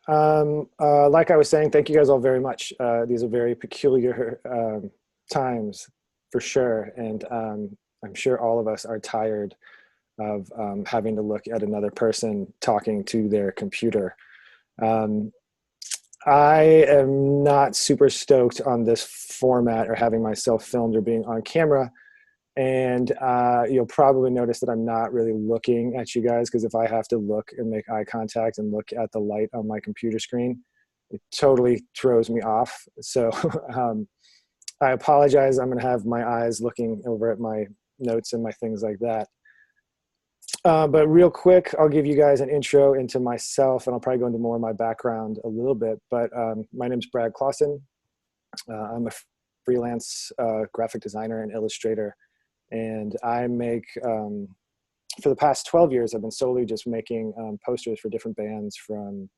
Like I was saying, thank you guys all very much. These are very peculiar times for sure. And I'm sure all of us are tired of having to look at another person talking to their computer. Um, I am not super stoked on this format or having myself filmed or being on camera. And you'll probably notice that I'm not really looking at you guys, because if I have to look and make eye contact and look at the light on my computer screen, it totally throws me off. So I apologize. I'm going to have my eyes looking over at my notes and my things like that. But real quick, I'll give you guys an intro into myself, and I'll probably go into more of my background a little bit. But my name's Brad Klausen. I'm a freelance graphic designer and illustrator. And I make, for the past 12 years, I've been solely just making posters for different bands, from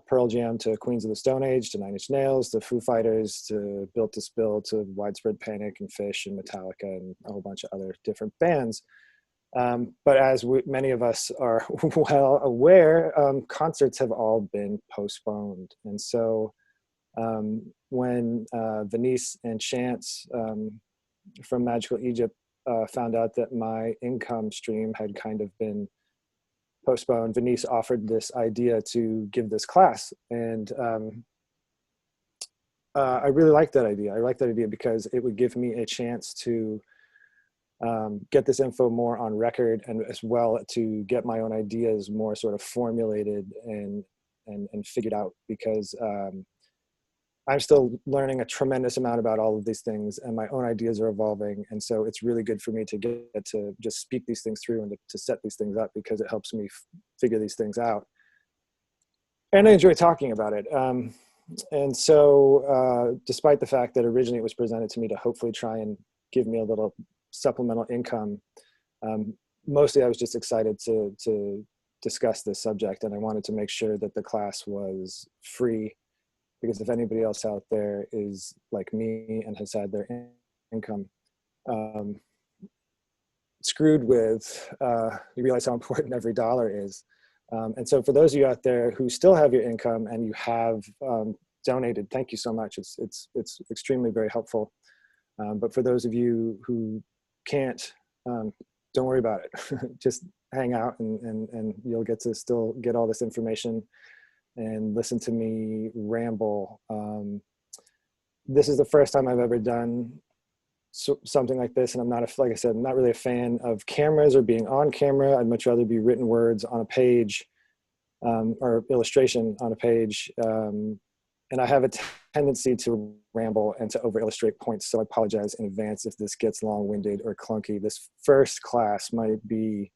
Pearl Jam to Queens of the Stone Age to Nine Inch Nails to Foo Fighters to Built to Spill to Widespread Panic and Fish and Metallica and a whole bunch of other different bands. But as many of us are well aware, concerts have all been postponed. And so when Venice and Chance from Magical Egypt found out that my income stream had kind of been postponed, Venice offered this idea to give this class. And I really liked that idea. I liked that idea because it would give me a chance to get this info more on record, and as well to get my own ideas more sort of formulated and figured out, because I'm still learning a tremendous amount about all of these things, and my own ideas are evolving. And so it's really good for me to get to just speak these things through and to set these things up, because it helps me figure these things out. And I enjoy talking about it. And so despite the fact that originally it was presented to me to hopefully try and give me a little supplemental income, mostly I was just excited to discuss this subject, and I wanted to make sure that the class was free. Because if anybody else out there is like me and has had their income screwed with, you realize how important every dollar is. And so for those of you out there who still have your income and you have donated, thank you so much. It's extremely very helpful. But for those of you who can't, don't worry about it. Just hang out and you'll get to still get all this information and listen to me ramble. This is the first time I've ever done something like this, and I'm not, like I said, I'm not really a fan of cameras or being on camera. I'd much rather be written words on a page, or illustration on a page. And I have a tendency to ramble and to over illustrate points, so I apologize in advance if this gets long-winded or clunky. This first class might be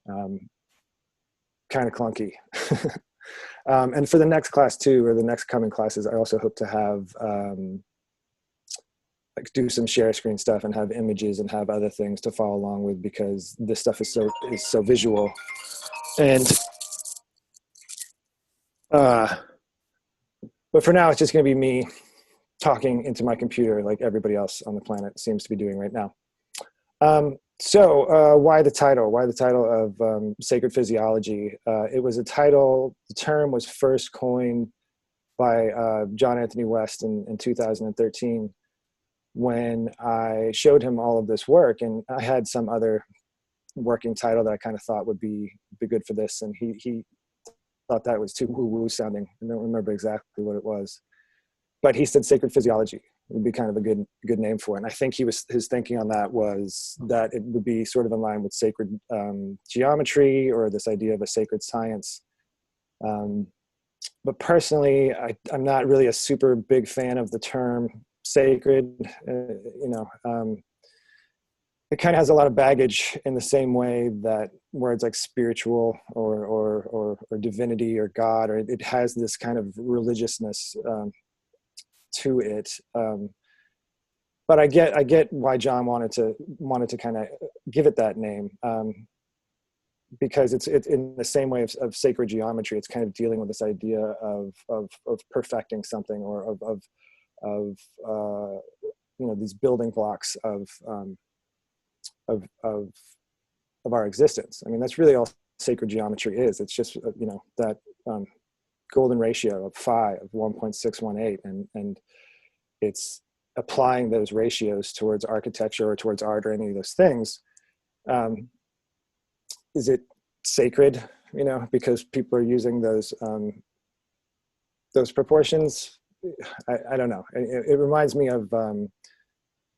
kind of clunky. And for the next class too, or the next coming classes, I also hope to have like do some share screen stuff and have images and have other things to follow along with, because this stuff is so visual. And but for now, it's just going to be me talking into my computer like everybody else on the planet seems to be doing right now. So why the title? Why the title of Sacred Physiology? It was a title, the term was first coined by John Anthony West in 2013, when I showed him all of this work, and I had some other working title that I kind of thought would be good for this, and he thought that was too woo-woo sounding. I don't remember exactly what it was, but he said Sacred Physiology would be kind of a good name for it. And I think his thinking on that was that it would be sort of in line with sacred geometry, or this idea of a sacred science. But personally, I'm not really a super big fan of the term sacred. It kind of has a lot of baggage, in the same way that words like spiritual or divinity or God, or it has this kind of religiousness to it. But I get why John wanted to kind of give it that name, because it's in the same way of sacred geometry. It's kind of dealing with this idea of perfecting something, or of these building blocks of our existence. I mean, that's really all sacred geometry is. It's just that golden ratio of phi of 1.618, and it's applying those ratios towards architecture or towards art or any of those things. Is it sacred, because people are using those proportions? I don't know. It reminds me of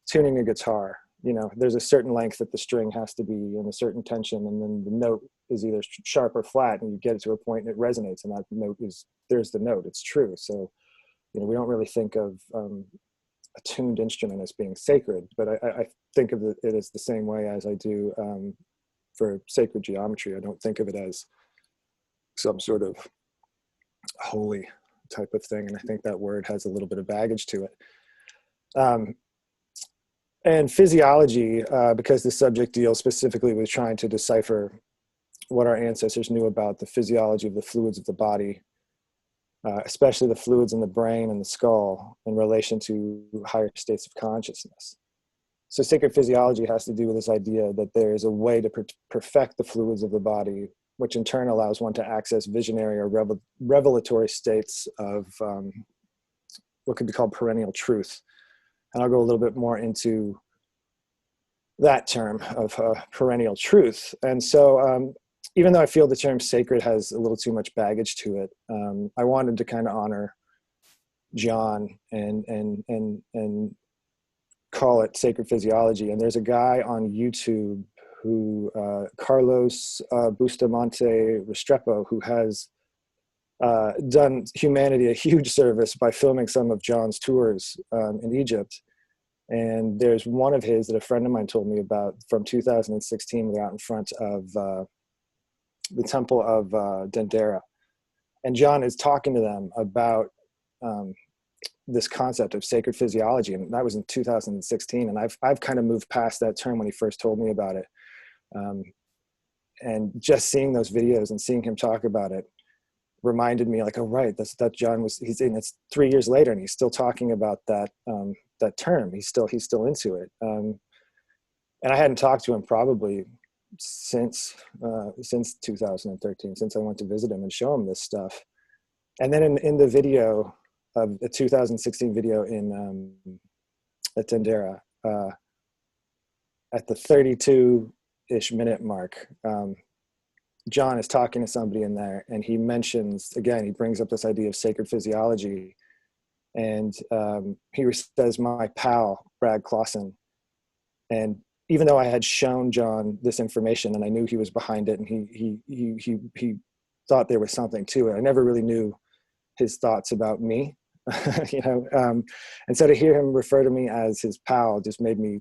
tuning a guitar. There's a certain length that the string has to be in a certain tension, and then the note is either sharp or flat, and you get it to a point and it resonates, and that note there's the note. It's true. So, we don't really think of a tuned instrument as being sacred, but I think of it as the same way as I do for sacred geometry. I don't think of it as some sort of holy type of thing, and I think that word has a little bit of baggage to it. And physiology, because the subject deals specifically with trying to decipher what our ancestors knew about the physiology of the fluids of the body, especially the fluids in the brain and the skull in relation to higher states of consciousness. So sacred physiology has to do with this idea that there is a way to perfect the fluids of the body, which in turn allows one to access visionary or revelatory states of what could be called perennial truth. And I'll go a little bit more into that term of perennial truth. And so even though I feel the term sacred has a little too much baggage to it, I wanted to kind of honor John and call it sacred physiology. And there's a guy on YouTube who, Carlos Bustamante Restrepo, who has done humanity a huge service by filming some of John's tours in Egypt. And there's one of his that a friend of mine told me about from 2016. They're out in front of the temple of Dendera. And John is talking to them about this concept of sacred physiology. And that was in 2016. And I've kind of moved past that term when he first told me about it. And just seeing those videos and seeing him talk about it reminded me, like, oh, right, that John he's in. It's 3 years later and he's still talking about that term. He's still into it. And I hadn't talked to him probably since 2013, since I went to visit him and show him this stuff. And then in the video of the 2016 video at Dendera, at the 32-ish minute mark, John is talking to somebody in there, and he mentions, again, he brings up this idea of sacred physiology. And he says, my pal, Brad Klausen. And even though I had shown John this information and I knew he was behind it, and he thought there was something to it, I never really knew his thoughts about me, and so to hear him refer to me as his pal just made me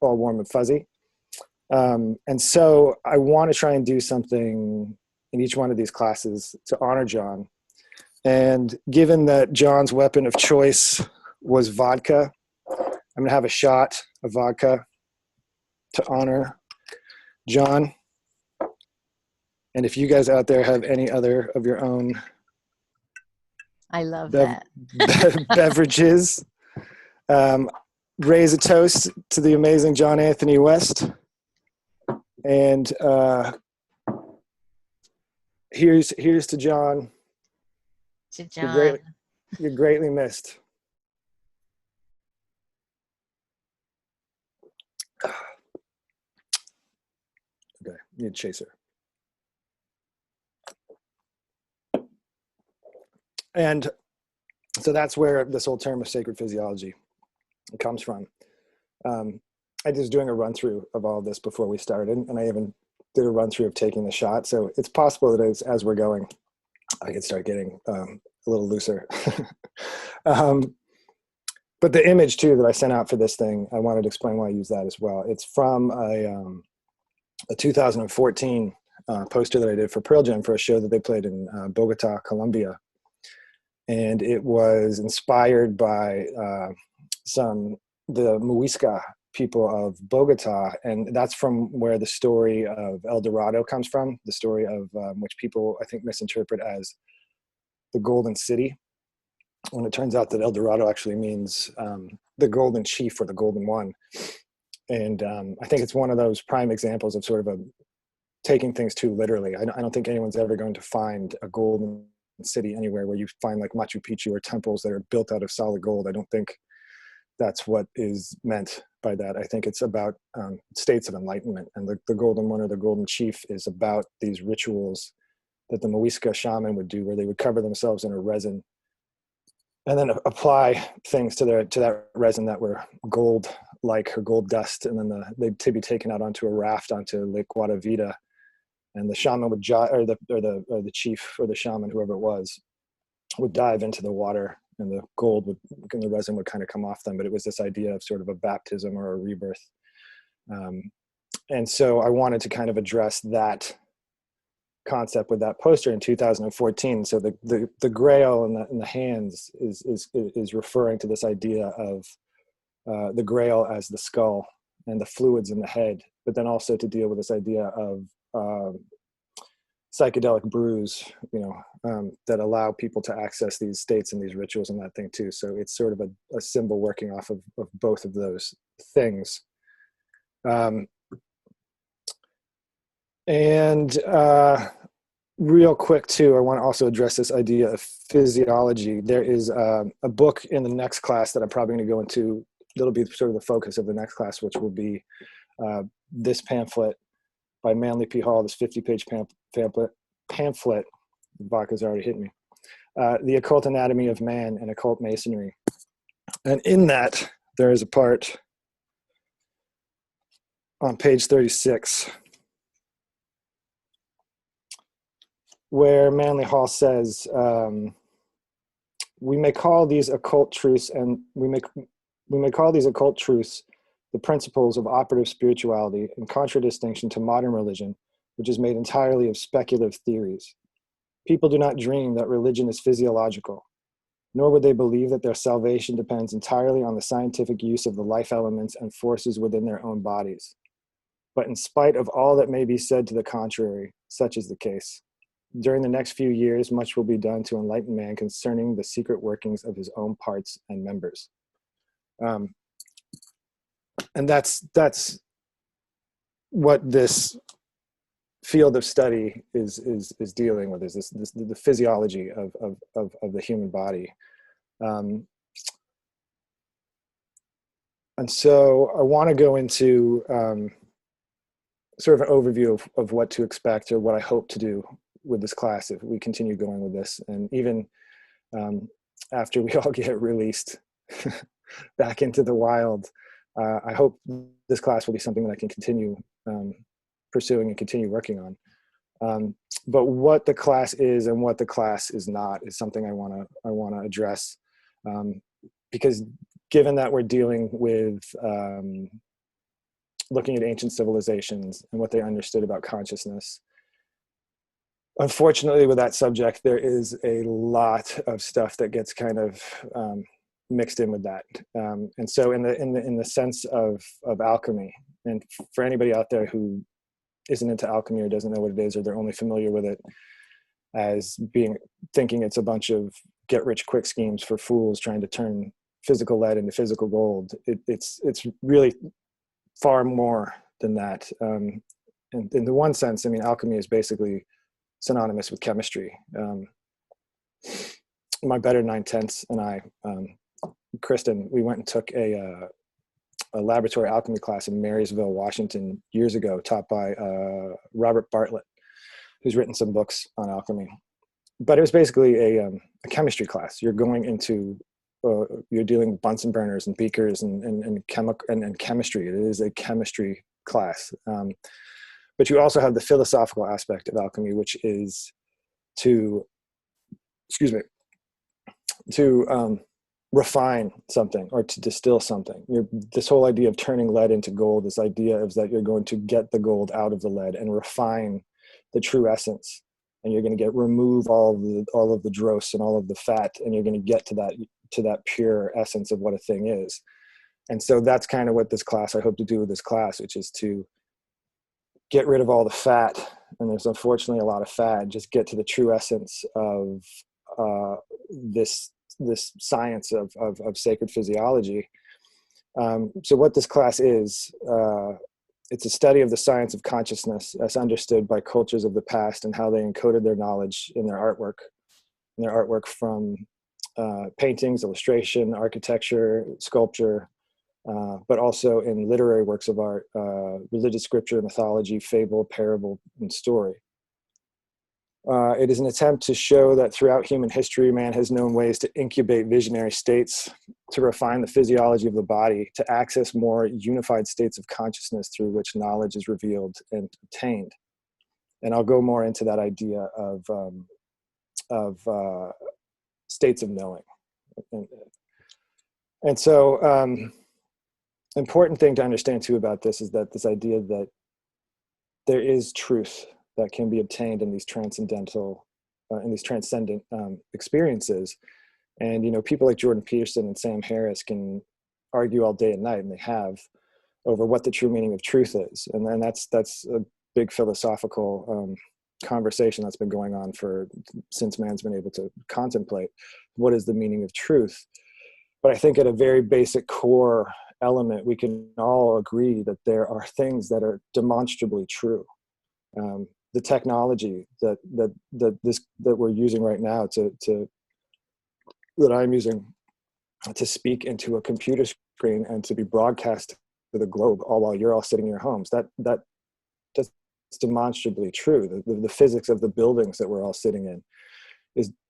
all warm and fuzzy. And so I want to try and do something in each one of these classes to honor John. And given that John's weapon of choice was vodka, I'm going to have a shot of vodka to honor John. And if you guys out there have any other of your own I love that. beverages, raise a toast to the amazing John Anthony West. And here's to John. To John. You're greatly missed. Okay, need a chaser. And so that's where this whole term of sacred physiology comes from. I was doing a run through of all of this before we started, and I even did a run through of taking the shot. So it's possible that as we're going, I could start getting a little looser. But the image too that I sent out for this thing, I wanted to explain why I use that as well. It's from a 2014 poster that I did for Pearl Jam for a show that they played in Bogota, Colombia. And it was inspired by the Muisca people of Bogota, and that's from where the story of El Dorado comes from, the story of which people I think misinterpret as the Golden City, when it turns out that El Dorado actually means the Golden Chief or the Golden One. And I think it's one of those prime examples of sort of taking things too literally. I don't think anyone's ever going to find a golden city anywhere where you find like Machu Picchu or temples that are built out of solid gold. I don't think that's what is meant by that. I think it's about states of enlightenment, and the golden one or the golden chief is about these rituals that the Muisca shaman would do, where they would cover themselves in a resin and then apply things to that resin that were gold like, or gold dust, and then they'd be taken out onto a raft onto Lake Guadavita, and the shaman would or the chief or the shaman, whoever it was, would dive into the water, and the gold and the resin would kind of come off them. But it was this idea of sort of a baptism or a rebirth. And so I wanted to kind of address that concept with that poster in 2014. So the grail in the hands is referring to this idea of the grail as the skull and the fluids in the head, but then also to deal with this idea of psychedelic brews, that allow people to access these states and these rituals and that thing too. So it's sort of a symbol working off of both of those things. Real quick too, I want to also address this idea of physiology. There is a book in the next class that I'm probably going to go into. That'll be sort of the focus of the next class, which will be this pamphlet by Manly P. Hall, this 50-page pamphlet. Vodka's already hit me. The Occult Anatomy of Man and Occult Masonry. And in that, there is a part on page 36 where Manly Hall says, we may call these occult truths, and we may call these occult truths the principles of operative spirituality, in contradistinction to modern religion, which is made entirely of speculative theories. People do not dream that religion is physiological, nor would they believe that their salvation depends entirely on the scientific use of the life elements and forces within their own bodies. But in spite of all that may be said to the contrary, such is the case. During the next few years, much will be done to enlighten man concerning the secret workings of his own parts and members. And that's what this field of study is dealing with, is the physiology of the human body. And so I want to go into sort of an overview of what to expect, or what I hope to do with this class if we continue going with this. And even after we all get released back into the wild, I hope this class will be something that I can continue pursuing and continue working on. But what the class is and what the class is not is something I want to address, because given that we're dealing with looking at ancient civilizations and what they understood about consciousness, unfortunately with that subject there is a lot of stuff that gets kind of mixed in with that. And so in the sense of alchemy, and for anybody out there who isn't into alchemy or doesn't know what it is, or they're only familiar with it as thinking it's a bunch of get rich quick schemes for fools trying to turn physical lead into physical gold, it's really far more than that. And in the one sense, I mean, alchemy is basically synonymous with chemistry. My better 9/10 and I, Kristen, we went and took a laboratory alchemy class in Marysville, Washington years ago, taught by Robert Bartlett, who's written some books on alchemy. But it was basically a chemistry class. You're going into, you're dealing with Bunsen burners and beakers and chemistry. It is a chemistry class. But you also have the philosophical aspect of alchemy, which is to refine something or to distill something. This whole idea of turning lead into gold, this idea is that you're going to get the gold out of the lead and refine the true essence, and you're going to remove all of the dross and all of the fat, and you're going to get to that pure essence of what a thing is. And so that's kind of what this class, I hope to do with this class, which is to get rid of all the fat, and there's unfortunately a lot of fat, just get to the true essence of this science of sacred physiology. So what this class is, it's a study of the science of consciousness as understood by cultures of the past and how they encoded their knowledge in their artwork. their artwork from paintings, illustration, architecture, sculpture, but also in literary works of art, religious scripture, mythology, fable, parable, and story. It is an attempt to show that throughout human history, man has known ways to incubate visionary states, to refine the physiology of the body, to access more unified states of consciousness through which knowledge is revealed and obtained. And I'll go more into that idea of states of knowing. And so, important thing to understand too about this is that this idea that there is truth that can be obtained in these transcendent experiences. And, you know, people like Jordan Peterson and Sam Harris can argue all day and night, and they have, over what the true meaning of truth is. And then that's a big philosophical conversation that's been going on since man's been able to contemplate what is the meaning of truth. But I think at a very basic core element, we can all agree that there are things that are demonstrably true. The technology that we're using right now that I'm using to speak into a computer screen and to be broadcast to the globe, all while you're all sitting in your homes, that's demonstrably true. The physics of the buildings that we're all sitting in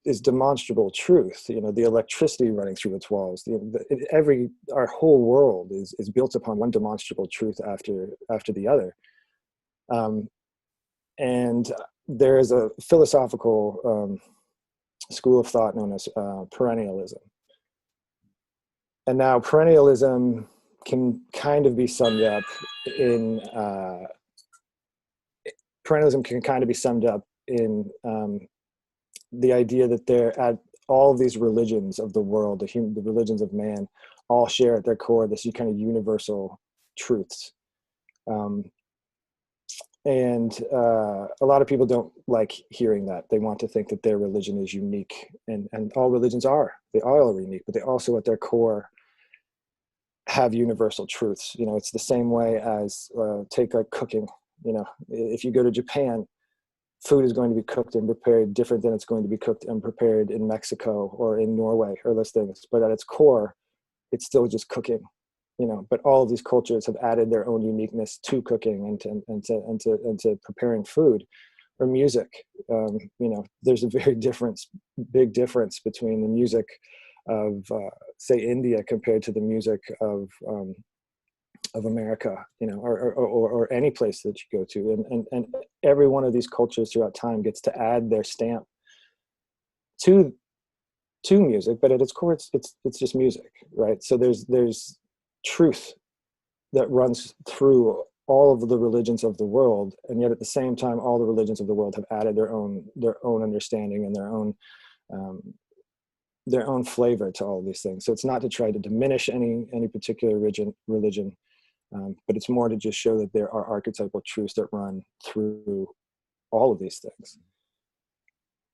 is demonstrable truth. You know, the electricity running through its walls, our whole world is built upon one demonstrable truth after the other. And there is a philosophical school of thought known as perennialism. And now perennialism can kind of be summed up in the idea that all of these religions of the world, the religions of man, all share at their core this kind of universal truths. And a lot of people don't like hearing that. They want to think that their religion is unique, and all religions are. They all are unique, but they also at their core have universal truths. You know, it's the same way as take like cooking. You know, if you go to Japan, food is going to be cooked and prepared different than it's going to be cooked and prepared in Mexico or in Norway or those things. But at its core, it's still just cooking. You know, but all of these cultures have added their own uniqueness to cooking and to preparing food, or music. You know, there's a big difference between the music of say India compared to the music of America, you know, or any place that you go to, and every one of these cultures throughout time gets to add their stamp to music, but at its core, it's just music, right? So there's truth that runs through all of the religions of the world, and yet at the same time, all the religions of the world have added their own understanding and their own flavor to all of these things. So it's not to try to diminish any particular religion, but it's more to just show that there are archetypal truths that run through all of these things.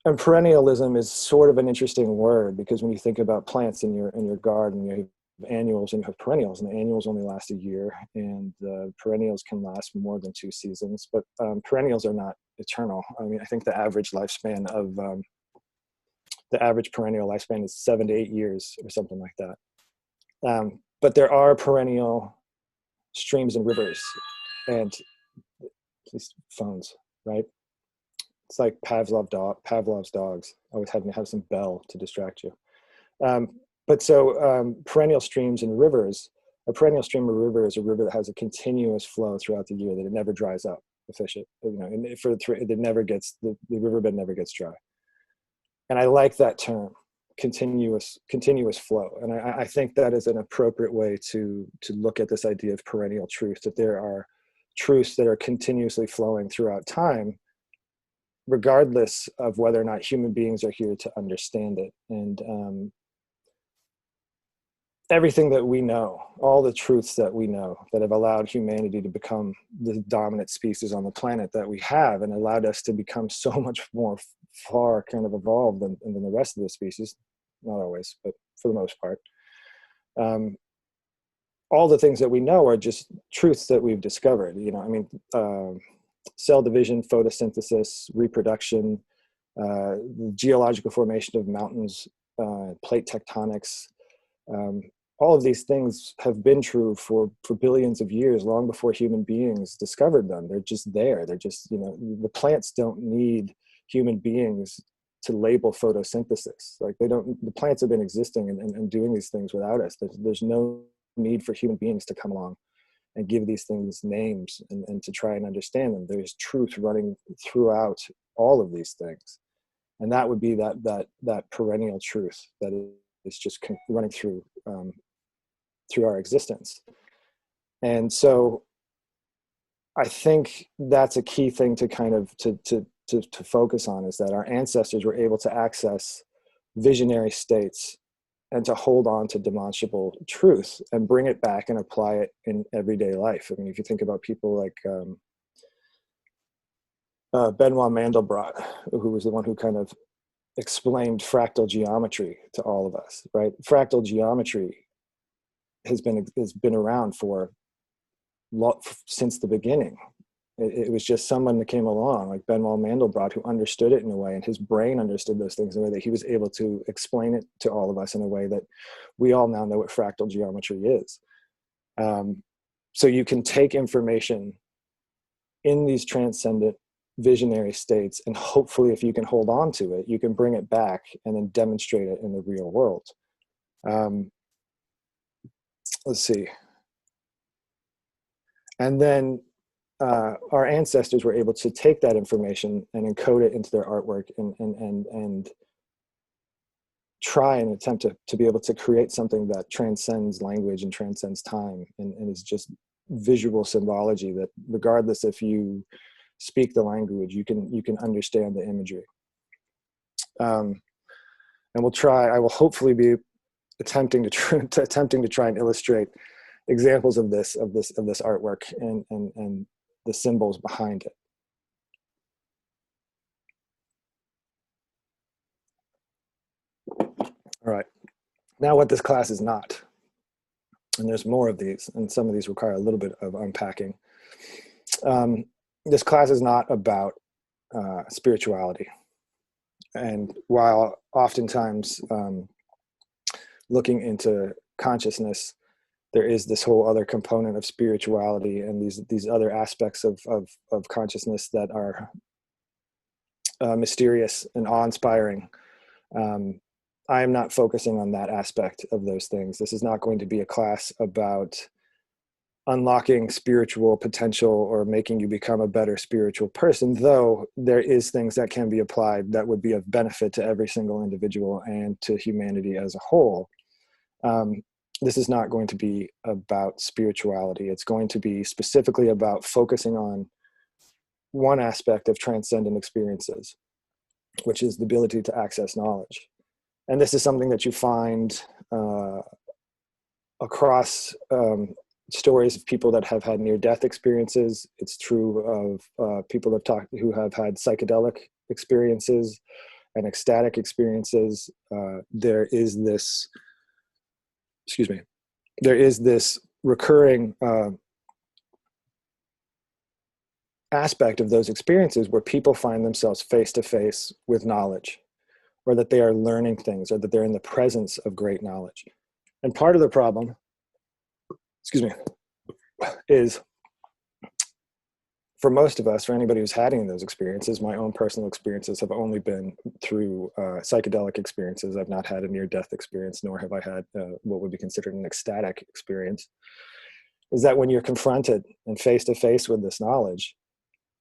And perennialism is sort of an interesting word, because when you think about plants in your garden, you have annuals and you have perennials, and the annuals only last a year, and the perennials can last more than 2 seasons. But perennials are not eternal. I mean, I think the average lifespan of the average perennial lifespan is 7 to 8 years or something like that. But there are perennial streams and rivers, and these phones, right? It's like Pavlov's dogs, always having to have some bell to distract you. But so perennial streams and rivers, a perennial stream or river is a river that has a continuous flow throughout the year, that it never dries up, efficient, you know, and the riverbed never gets dry. And I like that term, continuous flow. And I think that is an appropriate way to look at this idea of perennial truth, that there are truths that are continuously flowing throughout time, regardless of whether or not human beings are here to understand it. And everything that we know, all the truths that we know that have allowed humanity to become the dominant species on the planet that we have, and allowed us to become so much more far kind of evolved than the rest of the species, not always, but for the most part. All the things that we know are just truths that we've discovered. You know, I mean, cell division, photosynthesis, reproduction, the geological formation of mountains, plate tectonics. All of these things have been true for billions of years, long before human beings discovered them. They're just there. They're just, the plants don't need human beings to label photosynthesis. Like the plants have been existing and doing these things without us. There's no need for human beings to come along and give these things names and to try and understand them. There's truth running throughout all of these things. And that would be that perennial truth that is just running through our existence. And so I think that's a key thing to kind of to focus on, is that our ancestors were able to access visionary states and to hold on to demonstrable truth and bring it back and apply it in everyday life. I mean, if you think about people like Benoit Mandelbrot, who was the one who kind of explained fractal geometry to all of us, right? Fractal geometry has been around since the beginning. It was just someone that came along, like Benoit Mandelbrot, who understood it in a way, and his brain understood those things in a way that he was able to explain it to all of us in a way that we all now know what fractal geometry is. So you can take information in these transcendent visionary states, and hopefully if you can hold on to it, you can bring it back and then demonstrate it in the real world. Let's see. And then our ancestors were able to take that information and encode it into their artwork and try and attempt to be able to create something that transcends language and transcends time and is just visual symbology, that regardless if you speak the language, you can understand the imagery. And I will hopefully be attempting to try and illustrate examples of this artwork and the symbols behind it. All right, now what this class is not, and there's more of these, and some of these require a little bit of unpacking. This class is not about spirituality. And while oftentimes looking into consciousness, there is this whole other component of spirituality and these other aspects of consciousness that are mysterious and awe-inspiring. I am not focusing on that aspect of those things. This is not going to be a class about unlocking spiritual potential or making you become a better spiritual person, though there is things that can be applied that would be of benefit to every single individual and to humanity as a whole. This is not going to be about spirituality. It's going to be specifically about focusing on one aspect of transcendent experiences, which is the ability to access knowledge. And this is something that you find across stories of people that have had near-death experiences. It's true of people who have had psychedelic experiences and ecstatic experiences. There is this recurring aspect of those experiences where people find themselves face to face with knowledge, or that they are learning things, or that they're in the presence of great knowledge. And part of the problem, is for most of us, for anybody who's had any of those experiences, my own personal experiences have only been through psychedelic experiences. I've not had a near-death experience, nor have I had what would be considered an ecstatic experience, is that when you're confronted and face to face with this knowledge,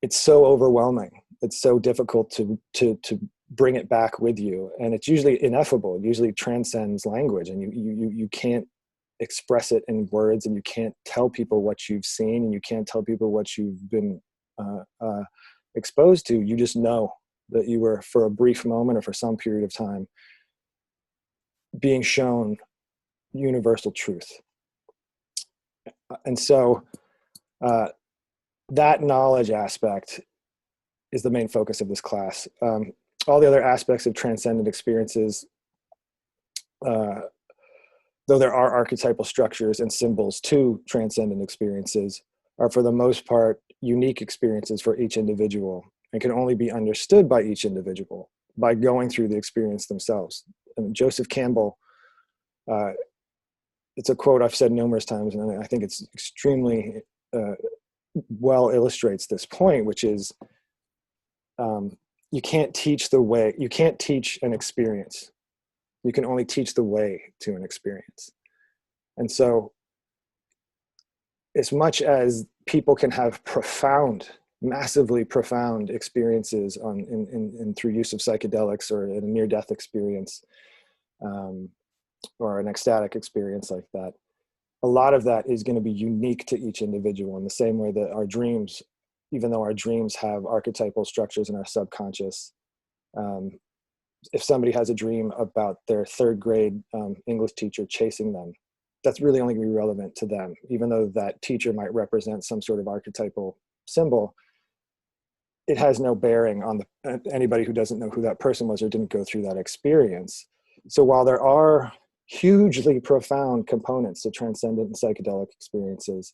it's so overwhelming. It's so difficult to bring it back with you. And it's usually ineffable. It usually transcends language, and you can't express it in words, and you can't tell people what you've seen, and you can't tell people what you've been exposed to. You just know that you were, for a brief moment or for some period of time, being shown universal truth. And so that knowledge aspect is the main focus of this class. All the other aspects of transcendent experiences, though there are archetypal structures and symbols to transcendent experiences, are for the most part unique experiences for each individual and can only be understood by each individual. by going through the experience themselves. I mean, Joseph Campbell, it's a quote I've said numerous times, and I think it's extremely well illustrates this point, which is you can't teach an experience. You can only teach the way to an experience. And so, as much as people can have massively profound experiences through use of psychedelics or in a near-death experience, or an ecstatic experience like that, a lot of that is going to be unique to each individual, in the same way that our dreams, even though our dreams have archetypal structures in our subconscious, if somebody has a dream about their third grade English teacher chasing them, that's really only going to be relevant to them. Even though that teacher might represent some sort of archetypal symbol, it has no bearing on anybody who doesn't know who that person was or didn't go through that experience. So while there are hugely profound components to transcendent and psychedelic experiences,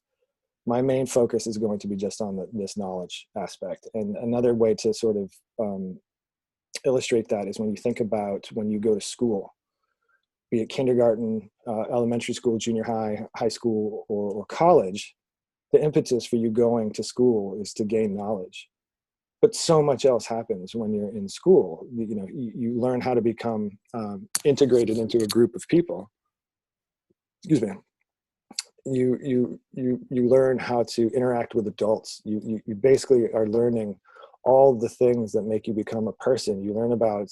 my main focus is going to be just on this knowledge aspect. And another way to sort of illustrate that is when you think about when you go to school, be it kindergarten, elementary school, junior high, high school, or college. The impetus for you going to school is to gain knowledge. But so much else happens when you're in school. You learn how to become integrated into a group of people. Excuse me. You learn how to interact with adults. You basically are learning all the things that make you become a person. You learn about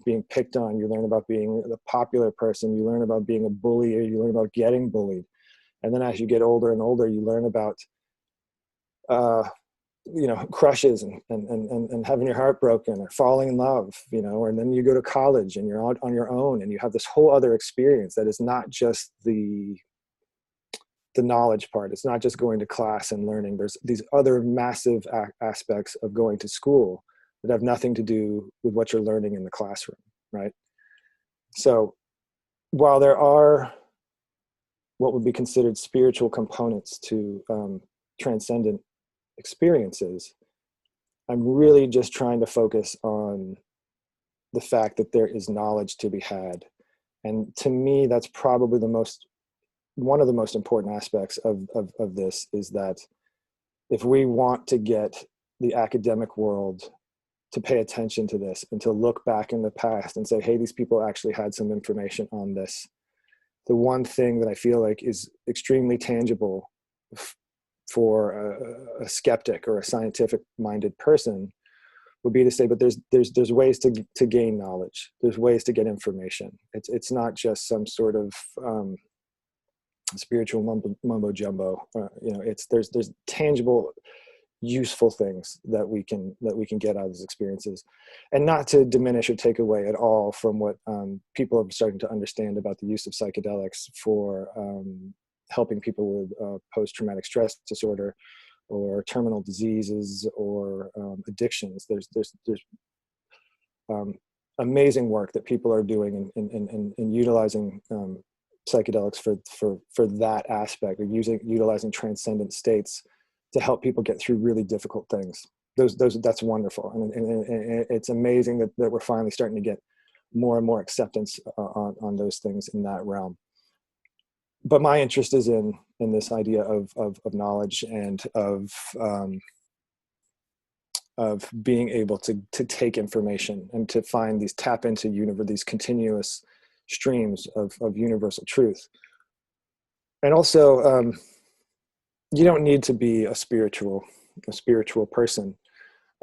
being picked on. You learn about being the popular person. You learn about being a bully, or you learn about getting bullied. And then as you get older and older, you learn about crushes and having your heart broken or falling in love, and then you go to college and you're out on your own and you have this whole other experience that is not just the knowledge part. It's not just going to class and learning. There's these other massive aspects of going to school that have nothing to do with what you're learning in the classroom, right? So while there are what would be considered spiritual components to transcendent experiences, I'm really just trying to focus on the fact that there is knowledge to be had. And to me, that's probably one of the most important aspects of this, is that if we want to get the academic world to pay attention to this and to look back in the past and say, hey, these people actually had some information on this, the one thing that I feel like is extremely tangible for a skeptic or a scientific minded person would be to say, but there's ways to gain knowledge. There's ways to get information. It's not just some sort of spiritual mumbo jumbo. There's tangible, useful things that we can get out of these experiences, and not to diminish or take away at all from what people are starting to understand about the use of psychedelics for helping people with post-traumatic stress disorder or terminal diseases or addictions. There's amazing work that people are doing in utilizing psychedelics for that aspect, or utilizing transcendent states to help people get through really difficult things. That's wonderful, and it's amazing that we're finally starting to get more and more acceptance on those things in that realm. But my interest is in this idea of knowledge and of being able to take information and to find tap into these continuous streams of universal truth. And also, you don't need to be a spiritual person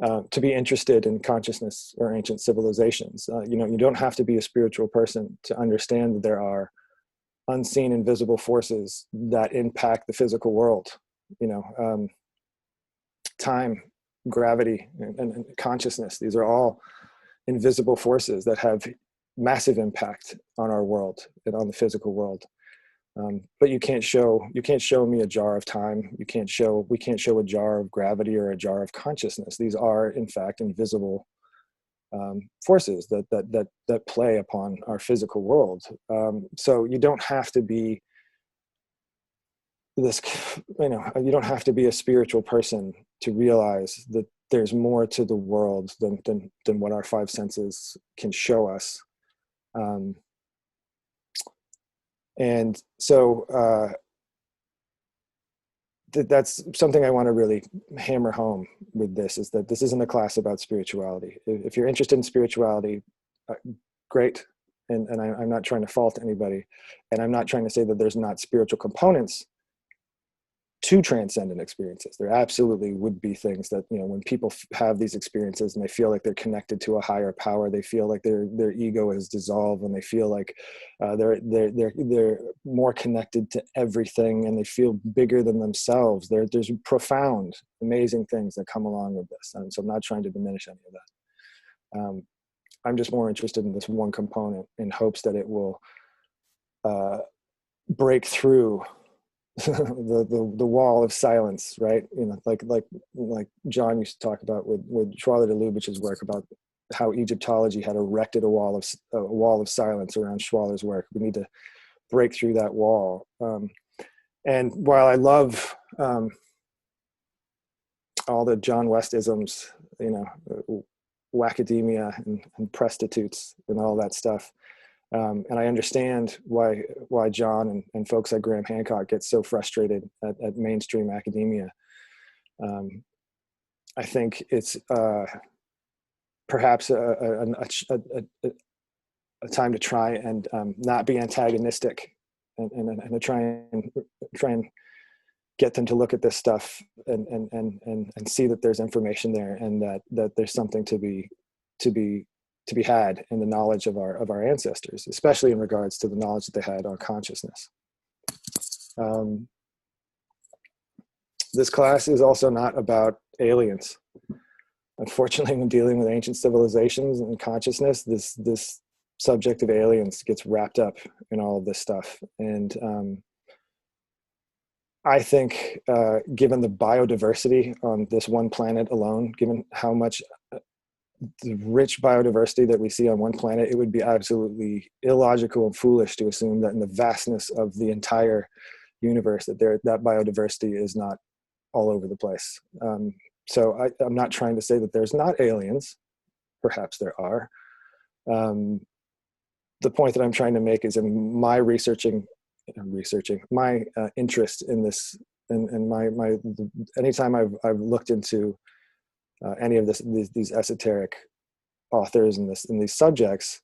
to be interested in consciousness or ancient civilizations. You don't have to be a spiritual person to understand that there are unseen, invisible forces that impact the physical world. Time, gravity, and consciousness. These are all invisible forces that have massive impact on our world and on the physical world. But you can't show me a jar of time. We can't show a jar of gravity or a jar of consciousness. These are, in fact, invisible forces that play upon our physical world. So you don't have to be you don't have to be a spiritual person to realize that there's more to the world than what our five senses can show us. And so that's something I want to really hammer home with this, is that this isn't a class about spirituality. If you're interested in spirituality, great. And I'm not trying to fault anybody. And I'm not trying to say that there's not spiritual components to transcendent experiences. There absolutely would be things that, you know, when people have these experiences and they feel like they're connected to a higher power, they feel like their ego is dissolved, and they feel like they're more connected to everything, and they feel bigger than themselves. There's profound, amazing things that come along with this. And so I'm not trying to diminish any of that. I'm just more interested in this one component in hopes that it will break through the wall of silence, right? You know, like John used to talk about with Schwaller de Lubitsch's work about how Egyptology had erected a wall of silence around Schwaller's work. We need to break through that wall. And while I love all the John West isms, you know, wackademia and prostitutes and all that stuff, and I understand why John and folks like Graham Hancock get so frustrated at mainstream academia. I think it's perhaps a time to try and not be antagonistic, and to try and get them to look at this stuff and see that there's information there, and that there's something to be had in the knowledge of our ancestors, especially in regards to the knowledge that they had on consciousness. This class is also not about aliens. Unfortunately, when dealing with ancient civilizations and consciousness, this subject of aliens gets wrapped up in all of this stuff. And I think, given the biodiversity on this one planet alone, given how much the rich biodiversity that we see on one planet, it would be absolutely illogical and foolish to assume that in the vastness of the entire universe that biodiversity is not all over the place. So I'm not trying to say that there's not aliens. Perhaps there are. The point that I'm trying to make is in my my interest in this, and anytime I've looked into any of these esoteric authors and these subjects,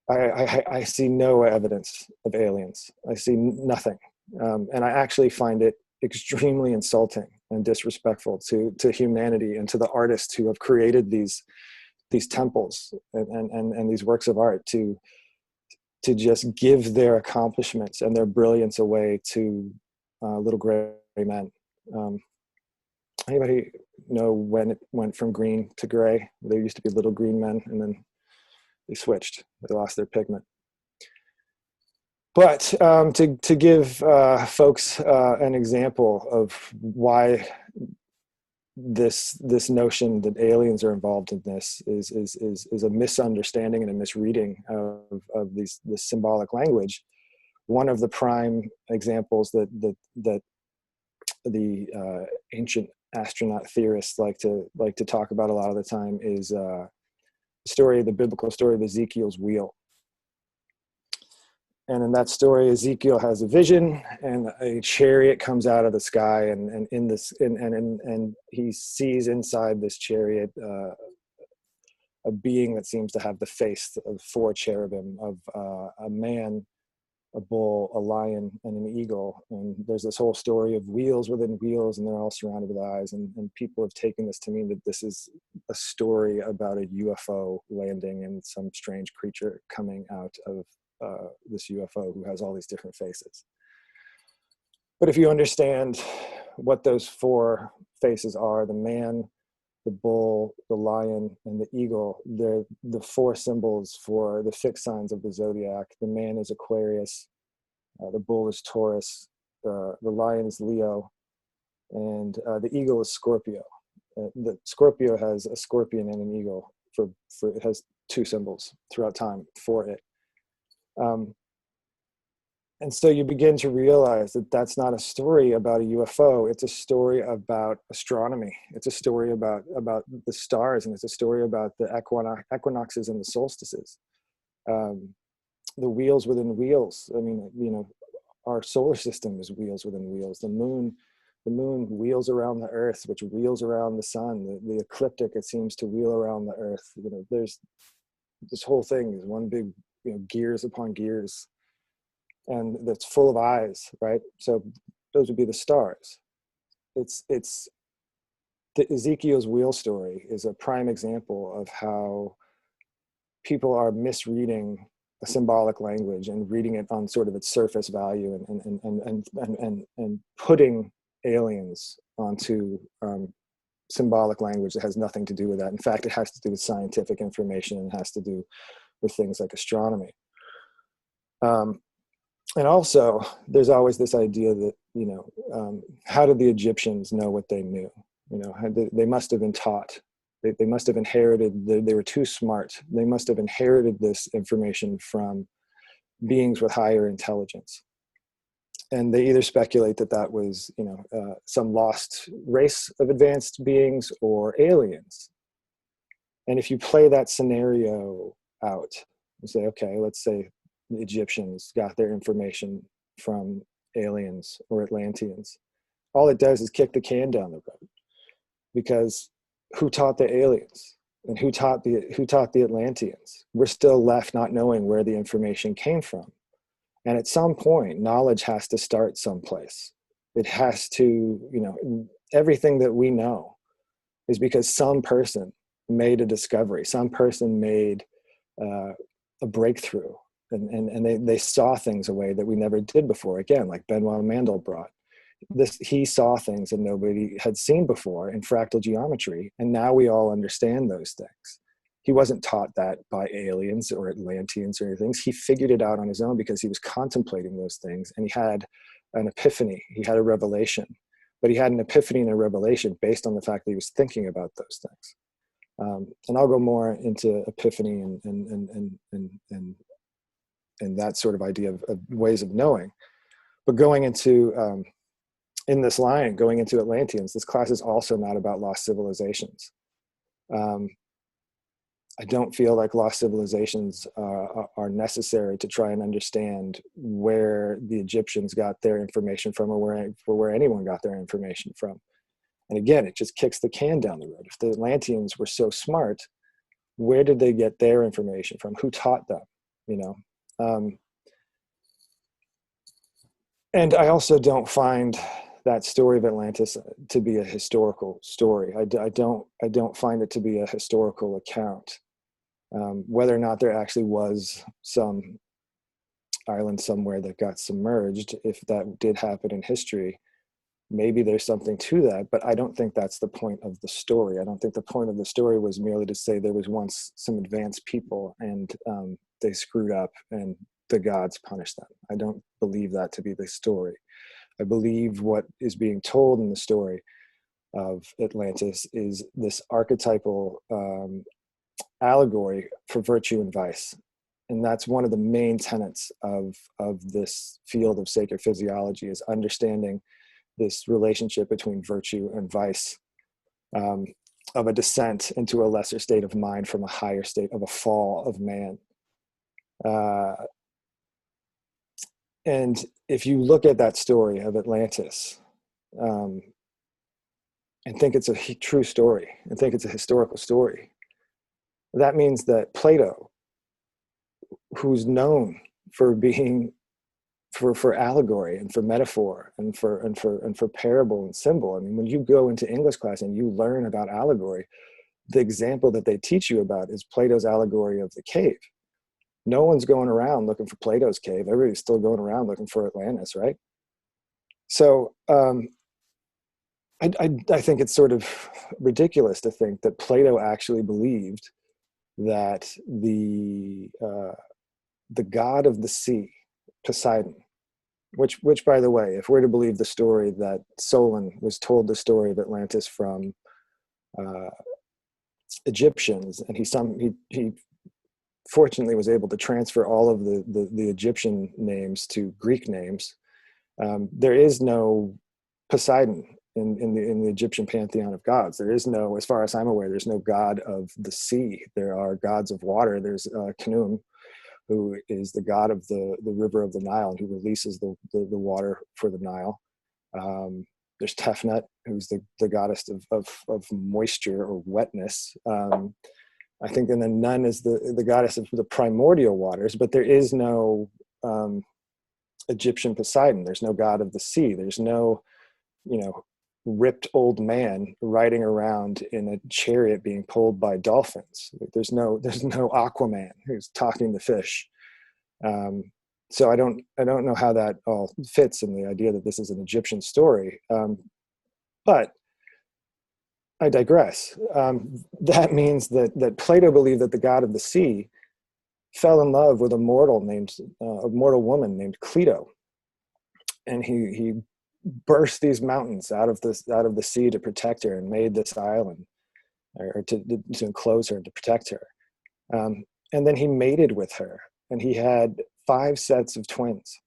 I see no evidence of aliens. I see nothing, and I actually find it extremely insulting and disrespectful to humanity and to the artists who have created these temples and these works of art to just give their accomplishments and their brilliance away to little gray men. Anybody know when it went from green to gray? There used to be little green men, and then they switched. They lost their pigment. But to give folks an example of why this notion that aliens are involved in this is a misunderstanding and a misreading of this symbolic language. One of the prime examples that the ancient astronaut theorists like to talk about a lot of the time is the biblical story of Ezekiel's wheel. And in that story, Ezekiel has a vision, and a chariot comes out of the sky, and he sees inside this chariot a being that seems to have the face of four cherubim, of a man, a bull, a lion, and an eagle. And there's this whole story of wheels within wheels, and they're all surrounded with eyes. And people have taken this to mean that this is a story about a UFO landing and some strange creature coming out of this UFO who has all these different faces. But if you understand what those four faces are, the man, the bull, the lion, and the eagle, they're the four symbols for the fixed signs of the zodiac. The man is Aquarius, the bull is Taurus, the lion is Leo, and the eagle is Scorpio. The Scorpio has a scorpion and an eagle. For it has two symbols throughout time for it. And so you begin to realize that that's not a story about a UFO. It's a story about astronomy. It's a story about the stars, and it's a story about the equinoxes and the solstices. The wheels within wheels. I mean, you know, our solar system is wheels within wheels. The moon wheels around the earth, which wheels around the sun. The ecliptic, it seems to wheel around the earth. You know, there's this whole thing is one big, you know, gears upon gears, and that's full of eyes, right? So those would be the stars. It's the Ezekiel's wheel story is a prime example of how people are misreading a symbolic language and reading it on sort of its surface value, and putting aliens onto symbolic language that has nothing to do with that. In fact, it has to do with scientific information, and has to do with things like astronomy. And also, there's always this idea that, you know, how did the Egyptians know what they knew? You know, they must have been taught. They must have inherited, they were too smart. They must have inherited this information from beings with higher intelligence. And they either speculate that that was, you know, some lost race of advanced beings or aliens. And if you play that scenario out, you say, okay, let's say the Egyptians got their information from aliens or Atlanteans. All it does is kick the can down the road, because who taught the aliens and who taught the Atlanteans? We're still left not knowing where the information came from. And at some point, knowledge has to start someplace. It has to, you know, everything that we know is because some person made a discovery, some person made a breakthrough, and they saw things a way that we never did before. Again, like Benoit Mandelbrot. He saw things that nobody had seen before in fractal geometry, and now we all understand those things. He wasn't taught that by aliens or Atlanteans or anything. He figured it out on his own because he was contemplating those things, and he had an epiphany. He had a revelation, but he had an epiphany and a revelation based on the fact that he was thinking about those things. And I'll go more into epiphany and that sort of idea of ways of knowing. But going into in this line, going into Atlanteans, this class is also not about lost civilizations. I don't feel like lost civilizations are necessary to try and understand where the Egyptians got their information from, or where anyone got their information from. And again, it just kicks the can down the road. If the Atlanteans were so smart, where did they get their information from? Who taught them? You know. And I also don't find that story of Atlantis to be a historical story. I don't find it to be a historical account. Whether or not there actually was some island somewhere that got submerged, if that did happen in history, maybe there's something to that, but I don't think that's the point of the story. I don't think the point of the story was merely to say there was once some advanced people and they screwed up and the gods punished them. I don't believe that to be the story. I believe what is being told in the story of Atlantis is this archetypal allegory for virtue and vice. And that's one of the main tenets of this field of sacred physiology, is understanding this relationship between virtue and vice, of a descent into a lesser state of mind from a higher state, of a fall of man. And if you look at that story of Atlantis and think it's a true story and think it's a historical story, that means that Plato, who's known for being for allegory and for metaphor and for parable and symbol. I mean, when you go into English class and you learn about allegory, the example that they teach you about is Plato's allegory of the cave. No one's going around looking for Plato's cave. Everybody's still going around looking for Atlantis, right? So I think it's sort of ridiculous to think that Plato actually believed that the god of the sea, Poseidon, which by the way, if we're to believe the story that Solon was told the story of Atlantis from Egyptians, and he fortunately was able to transfer all of the Egyptian names to Greek names. There is no Poseidon in the Egyptian pantheon of gods. There is no, as far as I'm aware, there's no god of the sea. There are gods of water. There's Khnum, who is the god of the river of the Nile and who releases the water for the Nile. There's Tefnut, who's the goddess of moisture or wetness. I think, and then Nun is the goddess of the primordial waters, but there is no Egyptian Poseidon. There's no god of the sea. There's no, ripped old man riding around in a chariot being pulled by dolphins. There's no Aquaman who's talking to fish. So I don't know how that all fits in the idea that this is an Egyptian story. But I digress. That means that Plato believed that the god of the sea fell in love with a mortal woman named Cleito, and he burst these mountains out of the sea to protect her and made this island, or to enclose her and to protect her. And then he mated with her, and he had 5 sets of twins.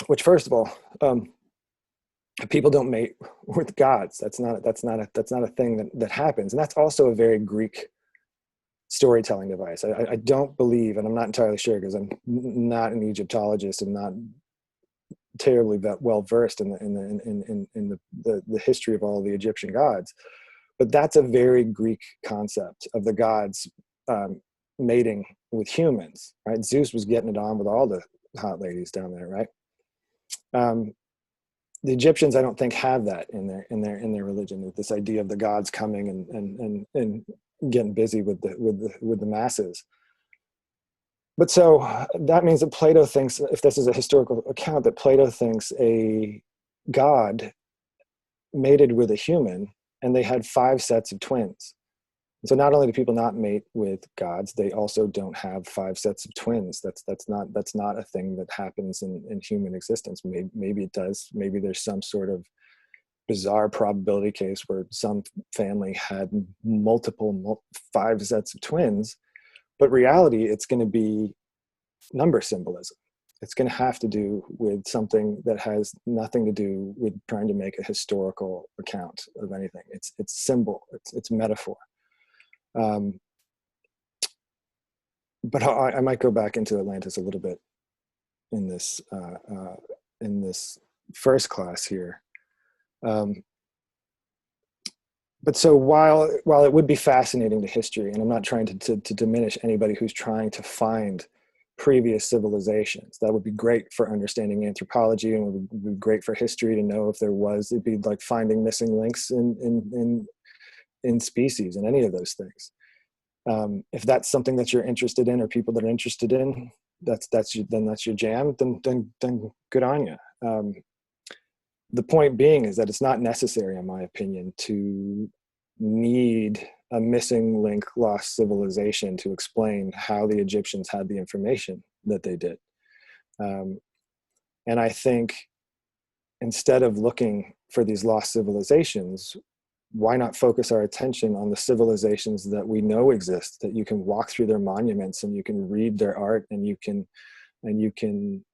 Which, first of all, people don't mate with gods. That's not a thing that happens, and that's also a very Greek storytelling device. I don't believe, and I'm not entirely sure because I'm not an Egyptologist and not terribly well versed in the history of all the Egyptian gods, but that's a very Greek concept of the gods mating with humans, right? Zeus was getting it on with all the hot ladies down there, right? The Egyptians, I don't think, have that in their religion. This idea of the gods coming and getting busy with the masses. But so that means that Plato thinks, if this is a historical account, that Plato thinks a god mated with a human, and they had 5 sets of twins. And so not only do people not mate with gods, they also don't have 5 sets of twins. That's not a thing that happens in human existence. Maybe it does. Maybe there's some sort of bizarre probability case where some family had multiple 5 sets of twins. But reality, it's going to be number symbolism. It's going to have to do with something that has nothing to do with trying to make a historical account of anything. It's symbol. It's metaphor. But I might go back into Atlantis a little bit in this first class here. But so while it would be fascinating to history, and I'm not trying to diminish anybody who's trying to find previous civilizations, that would be great for understanding anthropology, and would be great for history to know if there was. It'd be like finding missing links in species and any of those things. If that's something that you're interested in, or people that are interested in, that's your jam. Then good on you. The point being is that it's not necessary, in my opinion, to need a missing link, lost civilization to explain how the Egyptians had the information that they did. And I think instead of looking for these lost civilizations, why not focus our attention on the civilizations that we know exist, that you can walk through their monuments and you can read their art and you can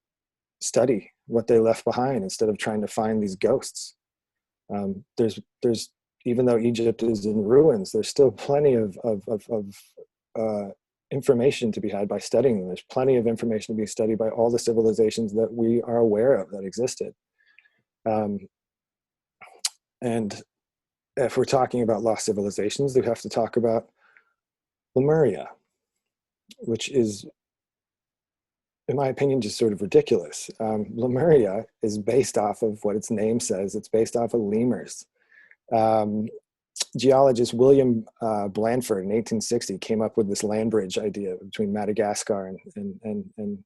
study what they left behind instead of trying to find these ghosts. There's even though Egypt is in ruins, there's still plenty of information to be had by studying them. There's plenty of information to be studied by all the civilizations that we are aware of that existed. And if we're talking about lost civilizations, we have to talk about Lemuria, which is, in my opinion, just sort of ridiculous. Lemuria is based off of what its name says. It's based off of lemurs. Geologist William Blanford in 1860 came up with this land bridge idea between Madagascar and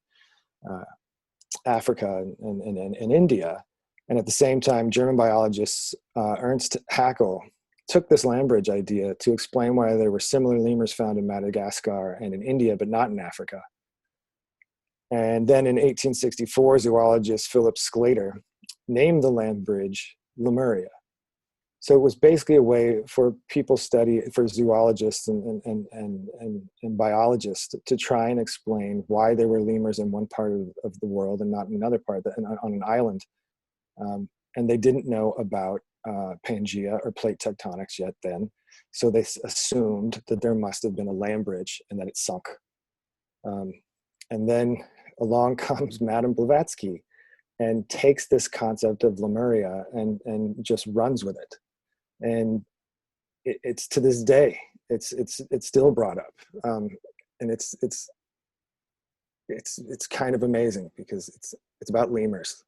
Africa and India. And at the same time, German biologists Ernst Haeckel took this land bridge idea to explain why there were similar lemurs found in Madagascar and in India, but not in Africa. And then in 1864, zoologist Philip Sclater named the land bridge Lemuria. So it was basically a way for people for zoologists and biologists to try and explain why there were lemurs in one part of the world and not in another part, on an island. And they didn't know about Pangea or plate tectonics yet then. So they assumed that there must have been a land bridge and that it sunk. And then along comes Madame Blavatsky and takes this concept of Lemuria and just runs with it. And it's to this day, it's still brought up. And it's kind of amazing because it's about lemurs,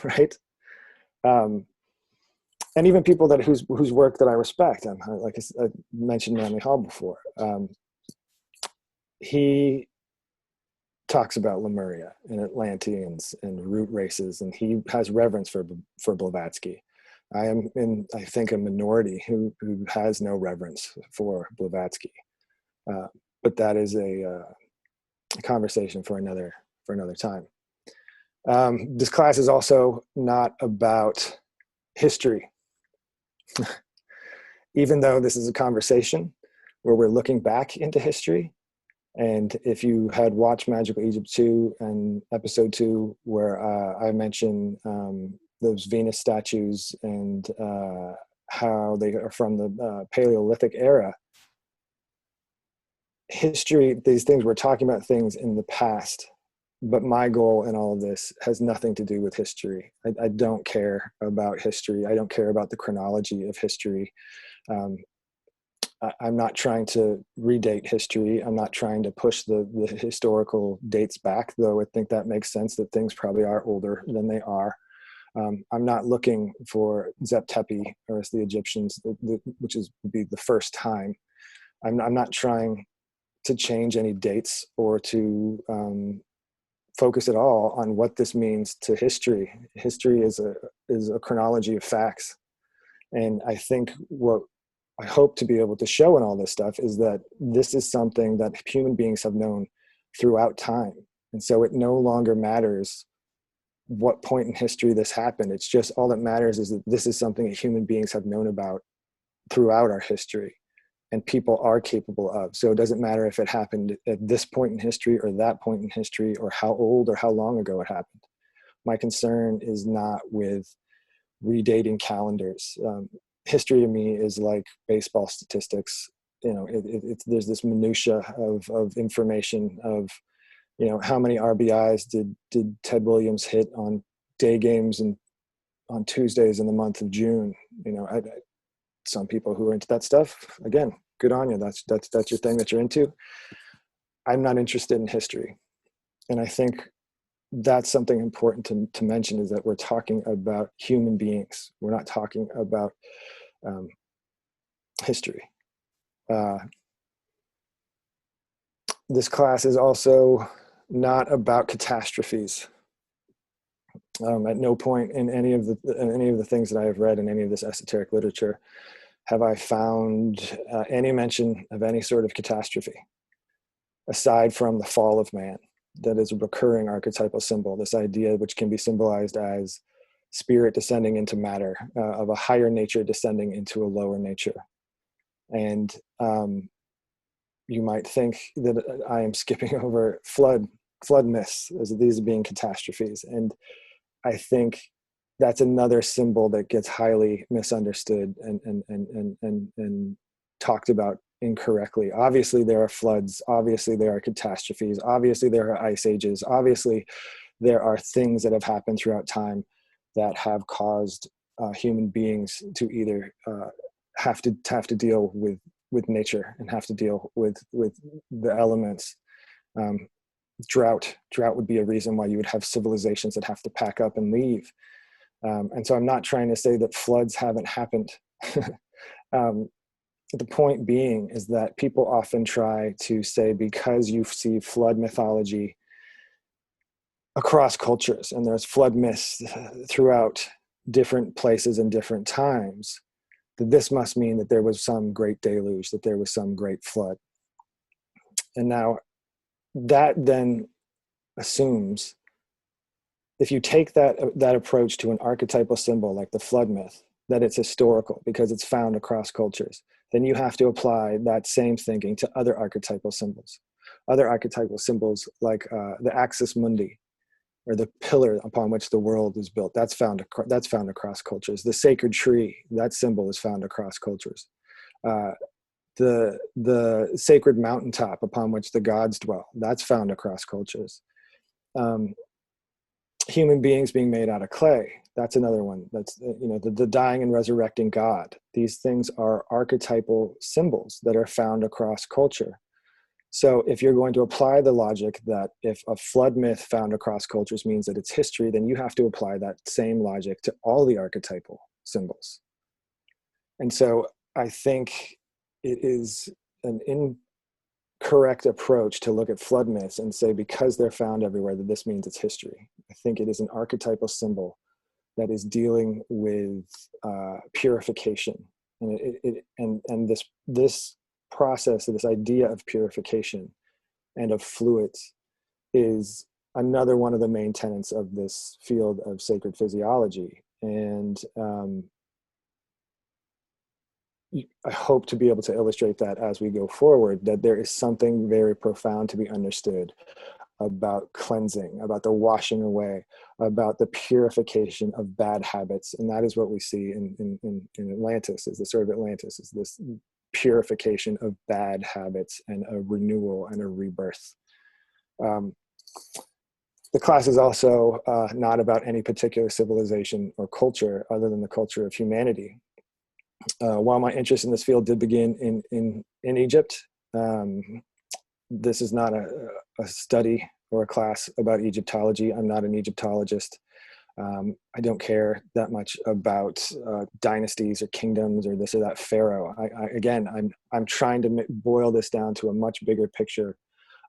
right? And even people whose work that I respect, like I mentioned Manly Hall before, he talks about Lemuria and Atlanteans and root races, and he has reverence for Blavatsky. I am I think, a minority who has no reverence for Blavatsky, but that is a conversation for another time. This class is also not about history, even though this is a conversation where we're looking back into history. And if you had watched Magical Egypt 2 and episode 2, where I mention those Venus statues and how they are from the Paleolithic era, history, these things, we're talking about things in the past, but my goal in all of this has nothing to do with history. I don't care about history. I don't care about the chronology of history. I'm not trying to redate history. I'm not trying to push the historical dates back, though I think that makes sense that things probably are older than they are. I'm not looking for Zep Tepi, or as the Egyptians, which would be the first time. I'm not trying to change any dates or to focus at all on what this means to history. History is a chronology of facts. And I think what I hope to be able to show in all this stuff is that this is something that human beings have known throughout time. And so it no longer matters what point in history this happened. It's just, all that matters is that this is something that human beings have known about throughout our history, and people are capable of. So it doesn't matter if it happened at this point in history or that point in history, or how old or how long ago it happened. My concern is not with redating calendars. History to me is like baseball statistics. You know, there's this minutia of information of, you know, how many RBIs did Ted Williams hit on day games and on Tuesdays in the month of June. You know, some people who are into that stuff, again, good on you. That's your thing that you're into. I'm not interested in history. And I think that's something important to mention, is that we're talking about human beings. We're not talking about history. This class is also not about catastrophes. At no point in any of the things that I have read in any of this esoteric literature have I found any mention of any sort of catastrophe, aside from the fall of man. That is a recurring archetypal symbol, this idea which can be symbolized as spirit descending into matter, of a higher nature descending into a lower nature. And you might think that I am skipping over flood myths, as these being catastrophes. And I think that's another symbol that gets highly misunderstood and talked about incorrectly. Obviously there are floods, obviously there are catastrophes, obviously there are ice ages, obviously there are things that have happened throughout time that have caused human beings to either have to deal with nature and have to deal with the elements. Drought would be a reason why you would have civilizations that have to pack up and leave. And so I'm not trying to say that floods haven't happened. The point being is that people often try to say, because you see flood mythology across cultures, and there's flood myths throughout different places and different times, that this must mean that there was some great deluge, that there was some great flood. And now that then assumes, if you take that approach to an archetypal symbol like the flood myth, that it's historical because it's found across cultures, then you have to apply that same thinking to other archetypal symbols. Other archetypal symbols like the axis mundi, or the pillar upon which the world is built, that's found across cultures. The sacred tree, that symbol is found across cultures. The sacred mountaintop upon which the gods dwell, that's found across cultures. Human beings being made out of clay, that's another one. That's, the dying and resurrecting God. These things are archetypal symbols that are found across culture. So if you're going to apply the logic that if a flood myth found across cultures means that it's history, then you have to apply that same logic to all the archetypal symbols. And so I think it is an incorrect approach to look at flood myths and say, because they're found everywhere, that this means it's history. I think it is an archetypal symbol that is dealing with purification. And this process, this idea of purification and of fluids, is another one of the main tenets of this field of sacred physiology. And I hope to be able to illustrate that as we go forward, that there is something very profound to be understood about cleansing, about the washing away, about the purification of bad habits. And that is what we see in Atlantis, is the sort of Atlantis, is this purification of bad habits and a renewal and a rebirth. The class is also not about any particular civilization or culture other than the culture of humanity. While my interest in this field did begin in Egypt, this is not a study or a class about Egyptology. I'm not an Egyptologist. I don't care that much about dynasties or kingdoms or this or that pharaoh. I'm trying to boil this down to a much bigger picture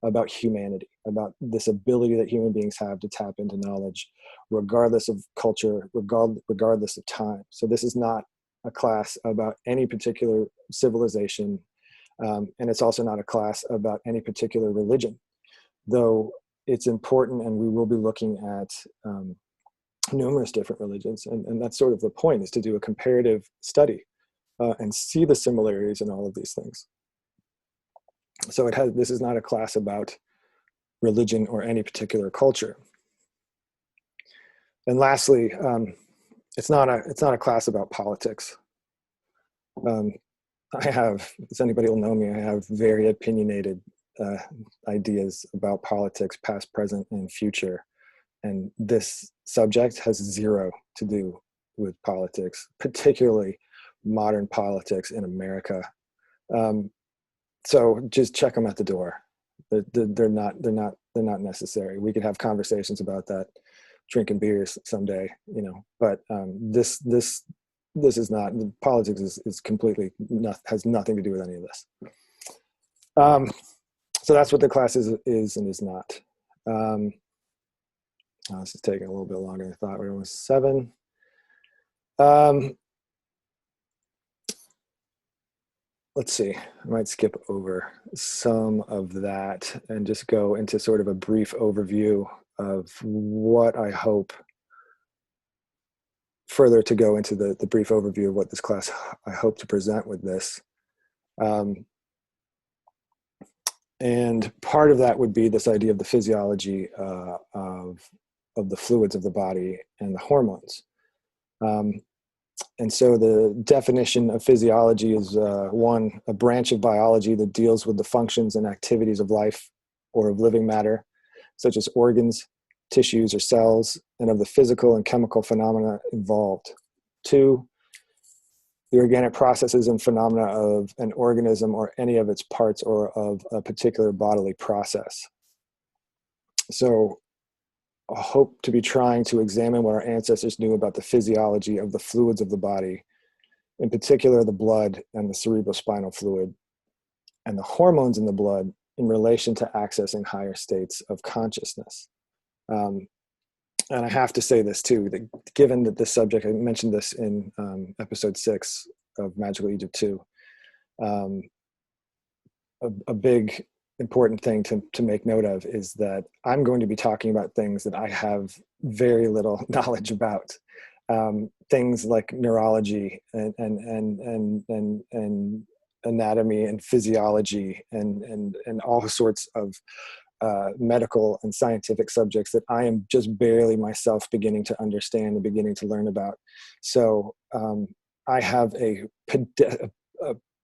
about humanity, about this ability that human beings have to tap into knowledge, regardless of culture, regardless of time. So this is not a class about any particular civilization, and it's also not a class about any particular religion, though it's important, and we will be looking at numerous different religions, and that's sort of the point, is to do a comparative study and see the similarities in all of these things. So this is not a class about religion or any particular culture. And lastly, it's not a class about politics. As anybody will know me, I have very opinionated ideas about politics, past, present, and future. And this subject has zero to do with politics, particularly modern politics in America. So just check them at the door. They're not necessary. We could have conversations about that, drinking beers someday, But this is not, politics is completely has nothing to do with any of this. So that's what the class is and is not. This is taking a little bit longer than I thought. We're almost 7. Let's see, I might skip over some of that and just go into sort of a brief overview of what I hope, further to go into the brief overview of what this class I hope to present with this. And part of that would be this idea of the physiology of the fluids of the body and the hormones. And so the definition of physiology is one, a branch of biology that deals with the functions and activities of life or of living matter, such as organs, tissues, or cells, and of the physical and chemical phenomena involved. 2, the organic processes and phenomena of an organism or any of its parts or of a particular bodily process. So I hope to be trying to examine what our ancestors knew about the physiology of the fluids of the body, in particular the blood and the cerebrospinal fluid, and the hormones in the blood in relation to accessing higher states of consciousness. And I have to say this too, that given that this subject, I mentioned this in episode 6 of Magical Egypt 2, a big important thing to make note of is that I'm going to be talking about things that I have very little knowledge about. things like neurology and anatomy and physiology and all sorts of medical and scientific subjects that I am just barely myself beginning to understand and beginning to learn about. So I have a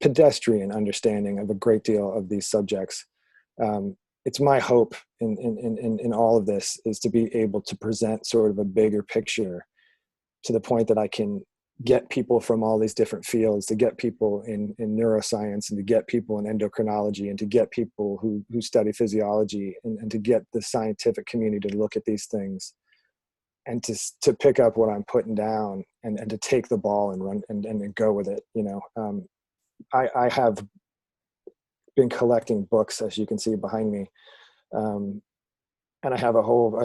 pedestrian understanding of a great deal of these subjects. It's my hope in all of this is to be able to present sort of a bigger picture to the point that I can get people from all these different fields, to get people in neuroscience, and to get people in endocrinology, and to get people who study physiology, and to get the scientific community to look at these things and to pick up what I'm putting down and to take the ball and run and go with it. You know, I have been collecting books, as you can see behind me. And I have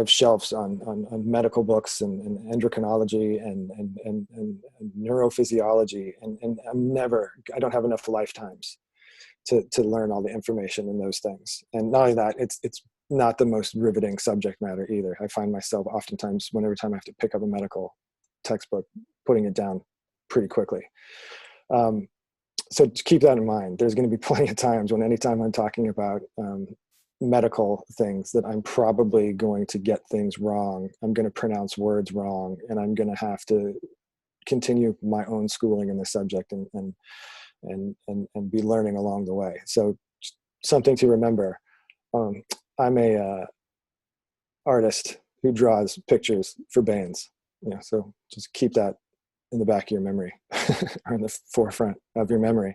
shelves on medical books and endocrinology and neurophysiology, and I don't have enough lifetimes to learn all the information in those things. And not only that, it's not the most riveting subject matter either. I find myself oftentimes, every time I have to pick up a medical textbook, putting it down pretty quickly. So to keep that in mind, there's going to be plenty of times when anytime I'm talking about medical things that I'm probably going to get things wrong. I'm going to pronounce words wrong, and I'm going to have to continue my own schooling in the subject and be learning along the way. So something to remember. I'm a artist who draws pictures for bands. You know, so just keep that in the back of your memory or in the forefront of your memory.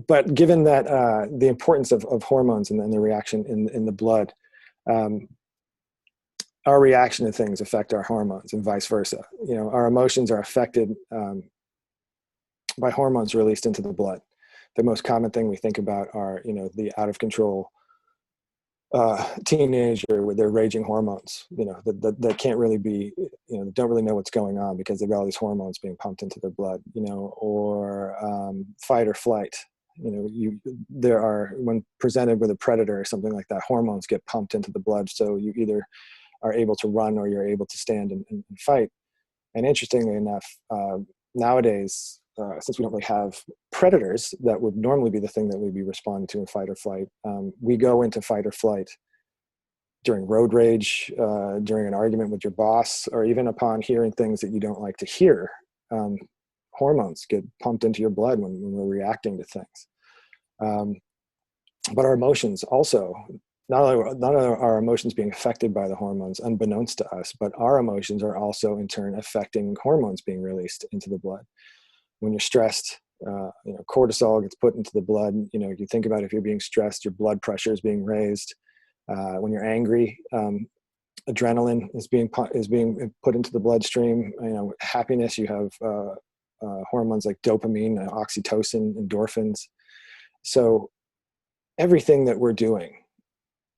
But given that the importance of hormones and the reaction in the blood, our reaction to things affect our hormones and vice versa. You know, our emotions are affected by hormones released into the blood. The most common thing we think about are, you know, the out of control teenager with their raging hormones, you know, that can't really be, you know, don't really know what's going on because they've got all these hormones being pumped into their blood, you know, or fight or flight. You know, when presented with a predator or something like that, hormones get pumped into the blood. So you either are able to run or you're able to stand and fight. And interestingly enough, nowadays, since we don't really have predators, that would normally be the thing that we'd be responding to in fight or flight. We go into fight or flight during road rage, during an argument with your boss, or even upon hearing things that you don't like to hear. Hormones get pumped into your blood when we're reacting to things. But our emotions also, not only are our emotions being affected by the hormones unbeknownst to us, but our emotions are also in turn affecting hormones being released into the blood. When you're stressed, you know, cortisol gets put into the blood. You know, you think about if you're being stressed, your blood pressure is being raised. When you're angry, adrenaline is being put into the bloodstream. You know, happiness, you have hormones like dopamine, oxytocin, endorphins. So everything that we're doing,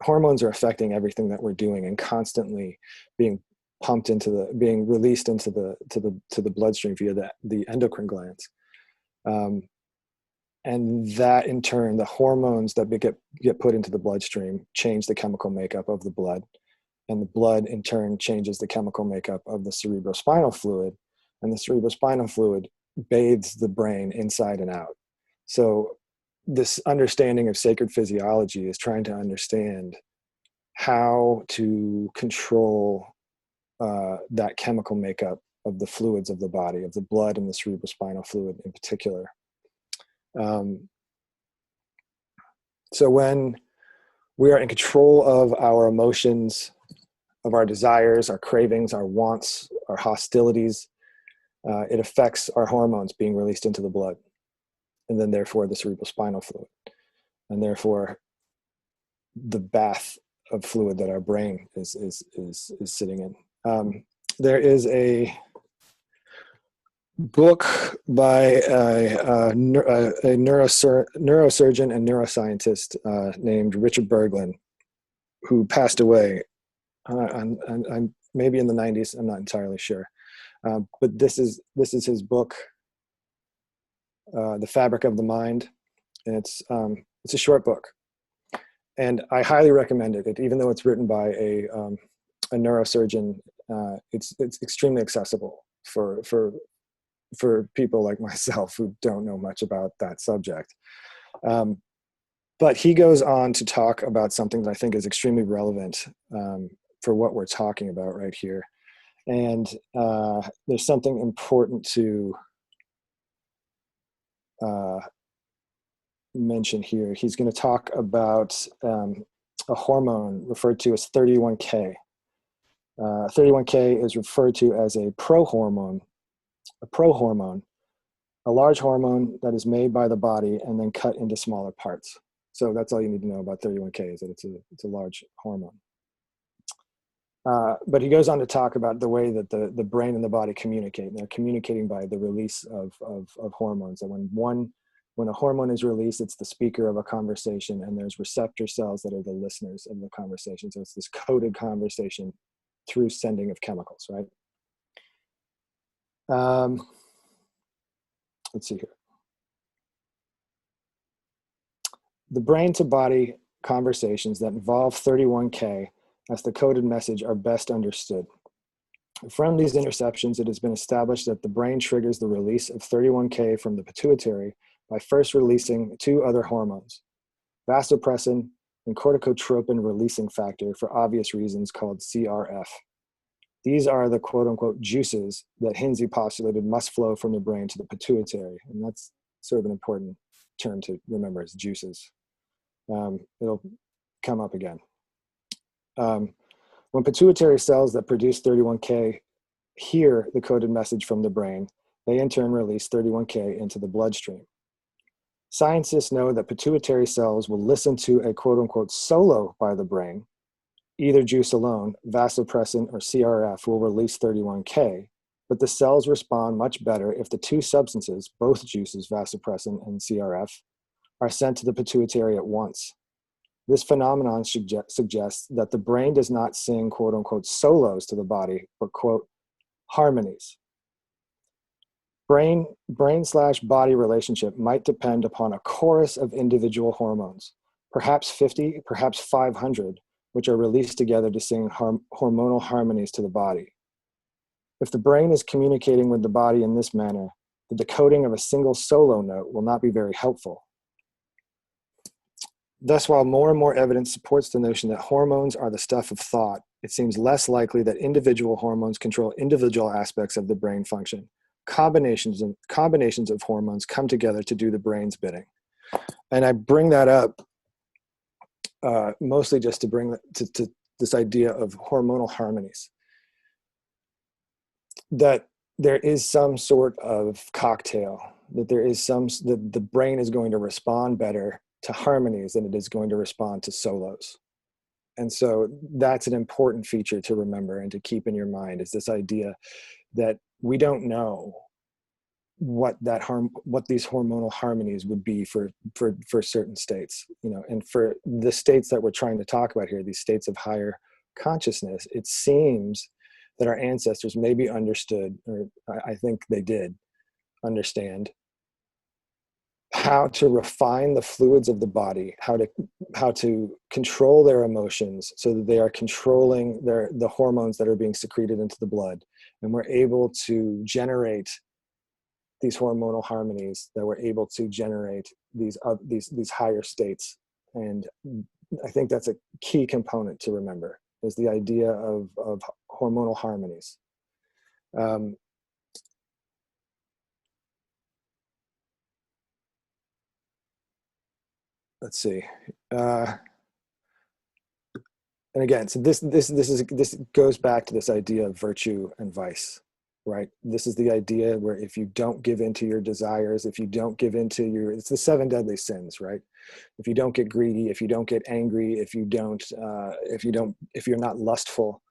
hormones are affecting everything that we're doing and constantly being pumped being released into the bloodstream via the endocrine glands. And that in turn, the hormones that get put into the bloodstream change the chemical makeup of the blood. And the blood in turn changes the chemical makeup of the cerebrospinal fluid. And the cerebrospinal fluid bathes the brain inside and out. So this understanding of sacred physiology is trying to understand how to control that chemical makeup of the fluids of the body, of the blood and the cerebrospinal fluid in particular. So when we are in control of our emotions, of our desires, our cravings, our wants, our hostilities, it affects our hormones being released into the blood, and then therefore the cerebrospinal fluid, and therefore the bath of fluid that our brain is sitting in. There is a book by a neurosurgeon and neuroscientist named Richard Berglund, who passed away I'm maybe in the 90s. I'm not entirely sure. But this is his book, The Fabric of the Mind. And it's a short book. And I highly recommend it, even though it's written by a a neurosurgeon, it's extremely accessible for people like myself who don't know much about that subject. But he goes on to talk about something that I think is extremely relevant for what we're talking about right here. And there's something important to mention here. He's going to talk about a hormone referred to as 31K. 31K is referred to as a prohormone, a large hormone that is made by the body and then cut into smaller parts. So that's all you need to know about 31K, is that it's a large hormone. But he goes on to talk about the way that the brain and the body communicate. And they're communicating by the release of hormones. And when a hormone is released, it's the speaker of a conversation, and there's receptor cells that are the listeners of the conversation. So it's this coded conversation through sending of chemicals, right? Let's see here. The brain to body conversations that involve 31K as the coded message are best understood. From these interceptions, it has been established that the brain triggers the release of 31K from the pituitary by first releasing two other hormones, vasopressin and corticotropin releasing factor, for obvious reasons, called CRF. These are the quote-unquote juices that Hinsey postulated must flow from the brain to the pituitary. And that's sort of an important term to remember, is juices. It'll come up again. When pituitary cells that produce 31K hear the coded message from the brain, they in turn release 31K into the bloodstream. Scientists know that pituitary cells will listen to a quote-unquote solo by the brain. Either juice alone, vasopressin or CRF, will release 31K, but the cells respond much better if the two substances, both juices, vasopressin and CRF, are sent to the pituitary at once. This phenomenon suggests that the brain does not sing quote-unquote solos to the body, but quote harmonies. Brain/body relationship might depend upon a chorus of individual hormones, perhaps 50, perhaps 500, which are released together to sing hormonal harmonies to the body. If the brain is communicating with the body in this manner, the decoding of a single solo note will not be very helpful. Thus, while more and more evidence supports the notion that hormones are the stuff of thought, it seems less likely that individual hormones control individual aspects of the brain function. Combinations of hormones come together to do the brain's bidding. And I bring that up mostly just to bring to this idea of hormonal harmonies. That there is some sort of cocktail, that the brain is going to respond better to harmonies than it is going to respond to solos. And so that's an important feature to remember and to keep in your mind, is this idea that we don't know what these hormonal harmonies would be for certain states, and for the states that we're trying to talk about here, these states of higher consciousness, it seems that our ancestors maybe understood, or I think they did understand, how to refine the fluids of the body, how to control their emotions so that they are controlling the hormones that are being secreted into the blood, and we're able to generate these hormonal harmonies, that we're able to generate these higher states. And I think that's a key component to remember, is the idea of hormonal harmonies. Let's see. And again, so this goes back to this idea of virtue and vice, right? This is the idea where if you don't give into your desires, if you don't give into it's the 7 deadly sins, right? If you don't get greedy, if you don't get angry, if you're not lustful,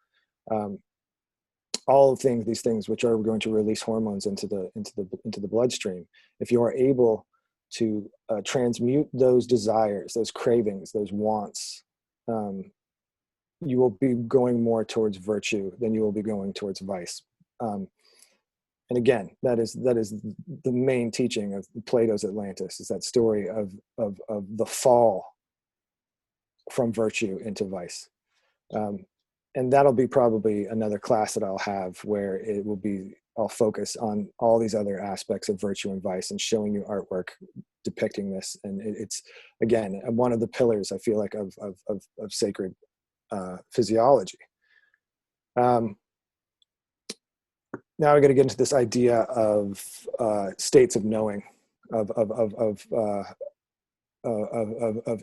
all of these things which are going to release hormones into the bloodstream, if you are able to transmute those desires, those cravings, those wants, you will be going more towards virtue than you will be going towards vice. And again, that is the main teaching of Plato's Atlantis, is that story of the fall from virtue into vice. and that'll be probably another class that I'll have where I'll focus on all these other aspects of virtue and vice and showing you artwork depicting this. And it's, again, one of the pillars, I feel like, of sacred physiology. Now we're going to get into this idea of states of knowing, of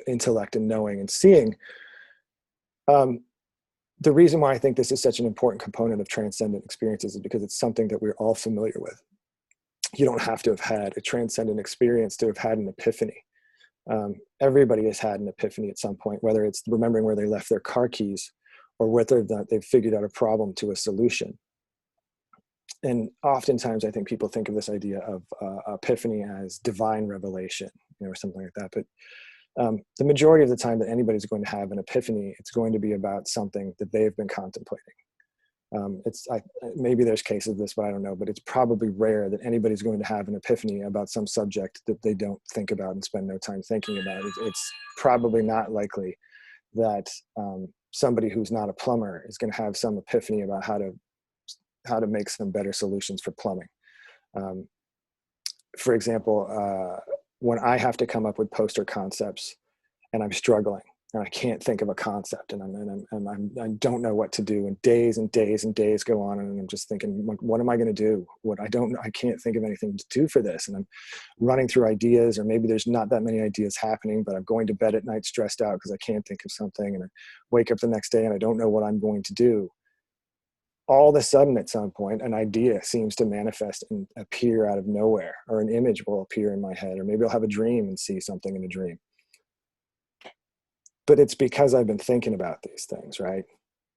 intellect and knowing and seeing. The reason why I think this is such an important component of transcendent experiences is because it's something that we're all familiar with. You don't have to have had a transcendent experience to have had an epiphany. Everybody has had an epiphany at some point, whether it's remembering where they left their car keys or whether they've figured out a problem to a solution. And oftentimes I think people think of this idea of epiphany as divine revelation, or something like that. But the majority of the time that anybody's going to have an epiphany, it's going to be about something that they've been contemplating. Maybe there's cases of this, but I don't know. But it's probably rare that anybody's going to have an epiphany about some subject that they don't think about and spend no time thinking about. It's probably not likely that somebody who's not a plumber is going to have some epiphany about how to make some better solutions for plumbing. For example, when I have to come up with poster concepts and I'm struggling and I can't think of a concept and I don't know what to do, and days and days and days go on, and I'm just thinking, what am I going to do? I can't think of anything to do for this. And I'm running through ideas, or maybe there's not that many ideas happening, but I'm going to bed at night stressed out because I can't think of something, and I wake up the next day and I don't know what I'm going to do. All of a sudden, at some point, an idea seems to manifest and appear out of nowhere, or an image will appear in my head, or maybe I'll have a dream and see something in a dream. But it's because I've been thinking about these things, right?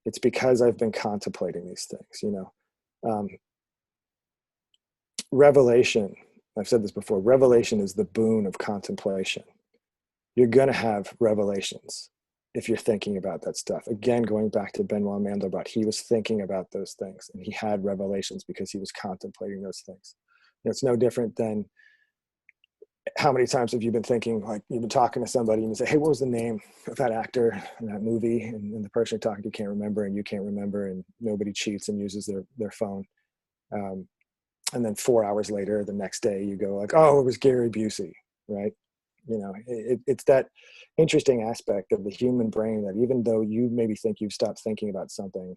It's because I've been contemplating these things, Revelation, I've said this before, revelation is the boon of contemplation. You're going to have revelations if you're thinking about that stuff. Again, going back to Benoit Mandelbrot, he was thinking about those things and he had revelations because he was contemplating those things. It's no different than how many times have you been thinking, like you've been talking to somebody and you say, hey, what was the name of that actor in that movie? And the person you're talking to can't remember, and you can't remember, and nobody cheats and uses their phone. And then 4 hours later, the next day, you go like, oh, it was Gary Busey, right? It's that interesting aspect of the human brain that even though you maybe think you've stopped thinking about something,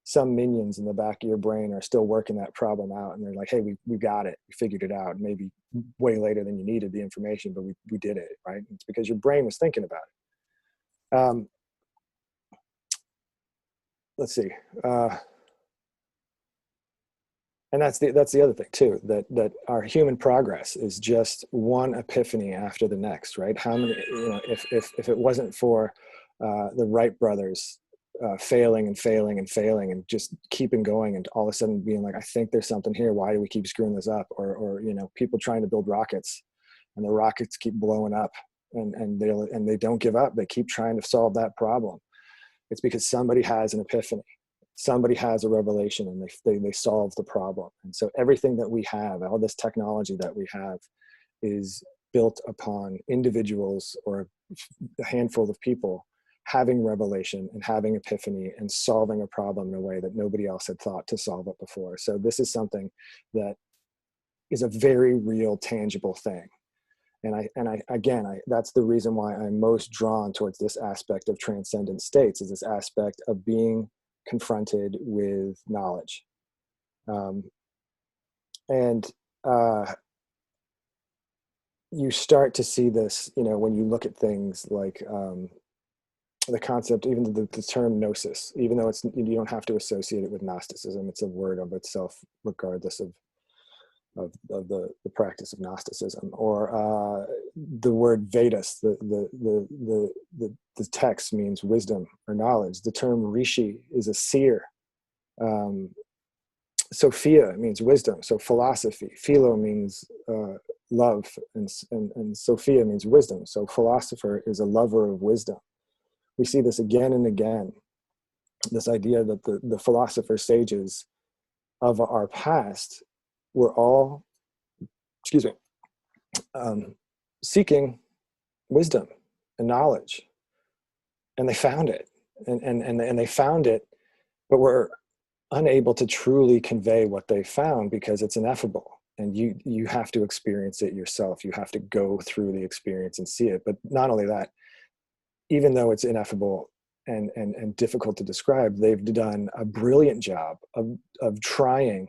some minions in the back of your brain are still working that problem out, and they're like, hey, we got it, we figured it out, maybe way later than you needed the information, but we did it, right? It's because your brain was thinking about it. Let's see. And that's the other thing too, that our human progress is just one epiphany after the next, right? How many, if it wasn't for the Wright brothers failing and just keeping going, and all of a sudden being like, I think there's something here, why do we keep screwing this up? Or people trying to build rockets and the rockets keep blowing up, and they don't give up, they keep trying to solve that problem. It's because somebody has an epiphany. Somebody has a revelation, and they solve the problem. And so everything that we have, all this technology that we have, is built upon individuals or a handful of people having revelation and having epiphany and solving a problem in a way that nobody else had thought to solve it before. So this is something that is a very real, tangible thing. And that's the reason why I'm most drawn towards this aspect of transcendent states, is this aspect of being confronted with knowledge. You start to see this, when you look at things like the concept, even the term gnosis, even though you don't have to associate it with Gnosticism, it's a word of itself, regardless of the practice of Gnosticism, or the word Vedas, the text means wisdom or knowledge. The term rishi is a seer. Sophia means wisdom, so philosophy. Philo means love, and Sophia means wisdom, so philosopher is a lover of wisdom. We see this again and again, this idea that the philosopher sages of our past were all, seeking wisdom and knowledge, and they found it, and they found it but we're unable to truly convey what they found because it's ineffable. And you have to experience it yourself. You have to go through the experience and see it. But not only that, even though it's ineffable and difficult to describe, they've done a brilliant job of trying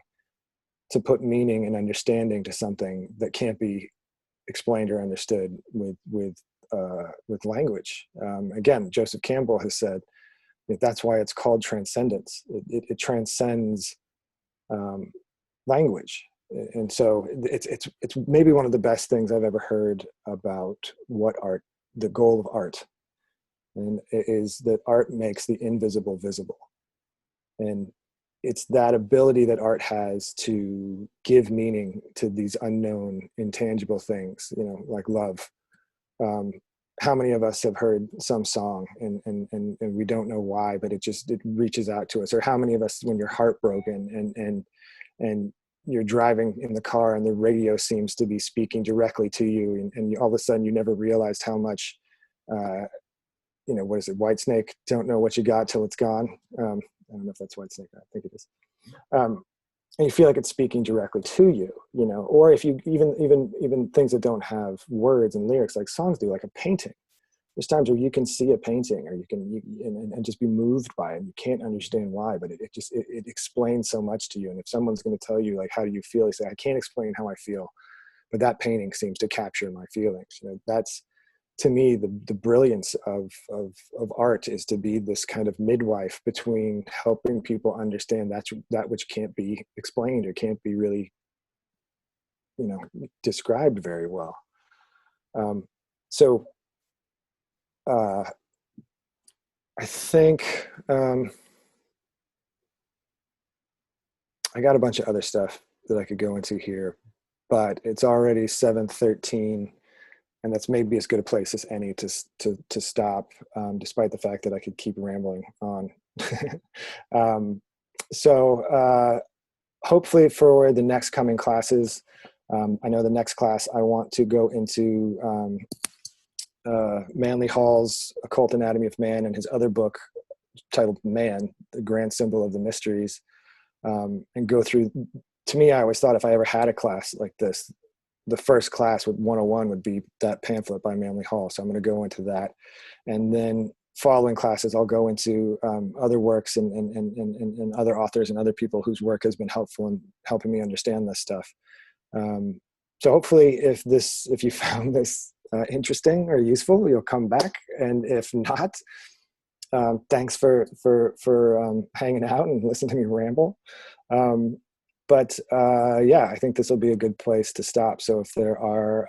to put meaning and understanding to something that can't be explained or understood with language. Again, Joseph Campbell has said that that's why it's called transcendence. It transcends language. And so it's maybe one of the best things I've ever heard about what art, the goal of art, and it is that art makes the invisible visible. And it's that ability that art has to give meaning to these unknown, intangible things, like love. How many of us have heard some song and we don't know why, but it reaches out to us? Or how many of us, when you're heartbroken and you're driving in the car and the radio seems to be speaking directly to you, and all of a sudden you never realized how much, what is it? Whitesnake, don't know what you got till it's gone. I don't know if that's Whitesnake. I think it is. And you feel like it's speaking directly to you, or if you even things that don't have words and lyrics like songs do, like a painting. There's times where you can see a painting, or you can and just be moved by it. And you can't understand why, but it explains so much to you. And if someone's going to tell you, like, how do you feel? You say, I can't explain how I feel, but that painting seems to capture my feelings. That's, to me, the brilliance of art, is to be this kind of midwife between helping people understand that which can't be explained or can't be really, described very well. So I think I got a bunch of other stuff that I could go into here, but it's already 7:13, and that's maybe as good a place as any to stop, despite the fact that I could keep rambling on. So hopefully for the next coming classes, I know the next class I want to go into Manly Hall's Occult Anatomy of Man, and his other book titled Man, the Grand Symbol of the Mysteries, and go through. To me, I always thought if I ever had a class like this, the first class with 101 would be that pamphlet by Manly Hall. So I'm going to go into that. And then following classes, I'll go into other works and other authors and other people whose work has been helpful in helping me understand this stuff. So hopefully if you found this interesting or useful, you'll come back. And if not, thanks for hanging out and listening to me ramble. But I think this will be a good place to stop. So if there are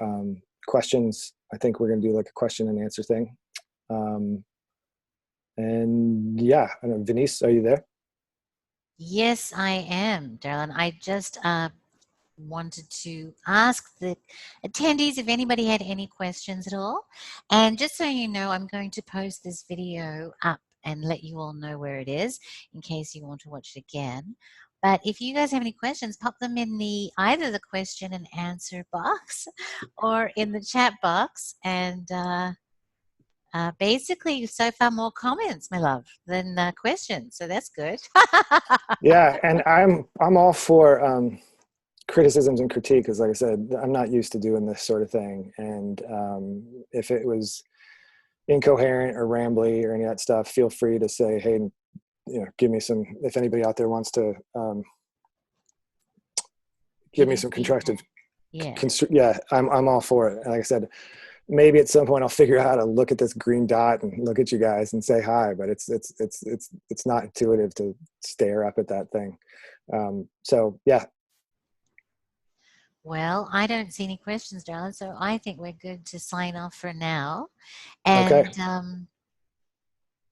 questions, I think we're going to do like a question and answer thing. And I don't know, Venice, are you there? Yes, I am, Darren. I just wanted to ask the attendees if anybody had any questions at all. And just so you know, I'm going to post this video up and let you all know where it is in case you want to watch it again. But if you guys have any questions, pop them in either the question and answer box or in the chat box. And basically, so far more comments, my love, than questions. So that's good. Yeah, and I'm all for criticisms and critique, because like I said, I'm not used to doing this sort of thing. And if it was incoherent or rambly or any of that stuff, feel free to say, hey, give me some, if anybody out there wants to give me some constructive, I'm all for it. And like I said, maybe at some point I'll figure out how to look at this green dot and look at you guys and say hi, but it's not intuitive to stare up at that thing. So yeah. Well, I don't see any questions, darling, so I think we're good to sign off for now. And okay.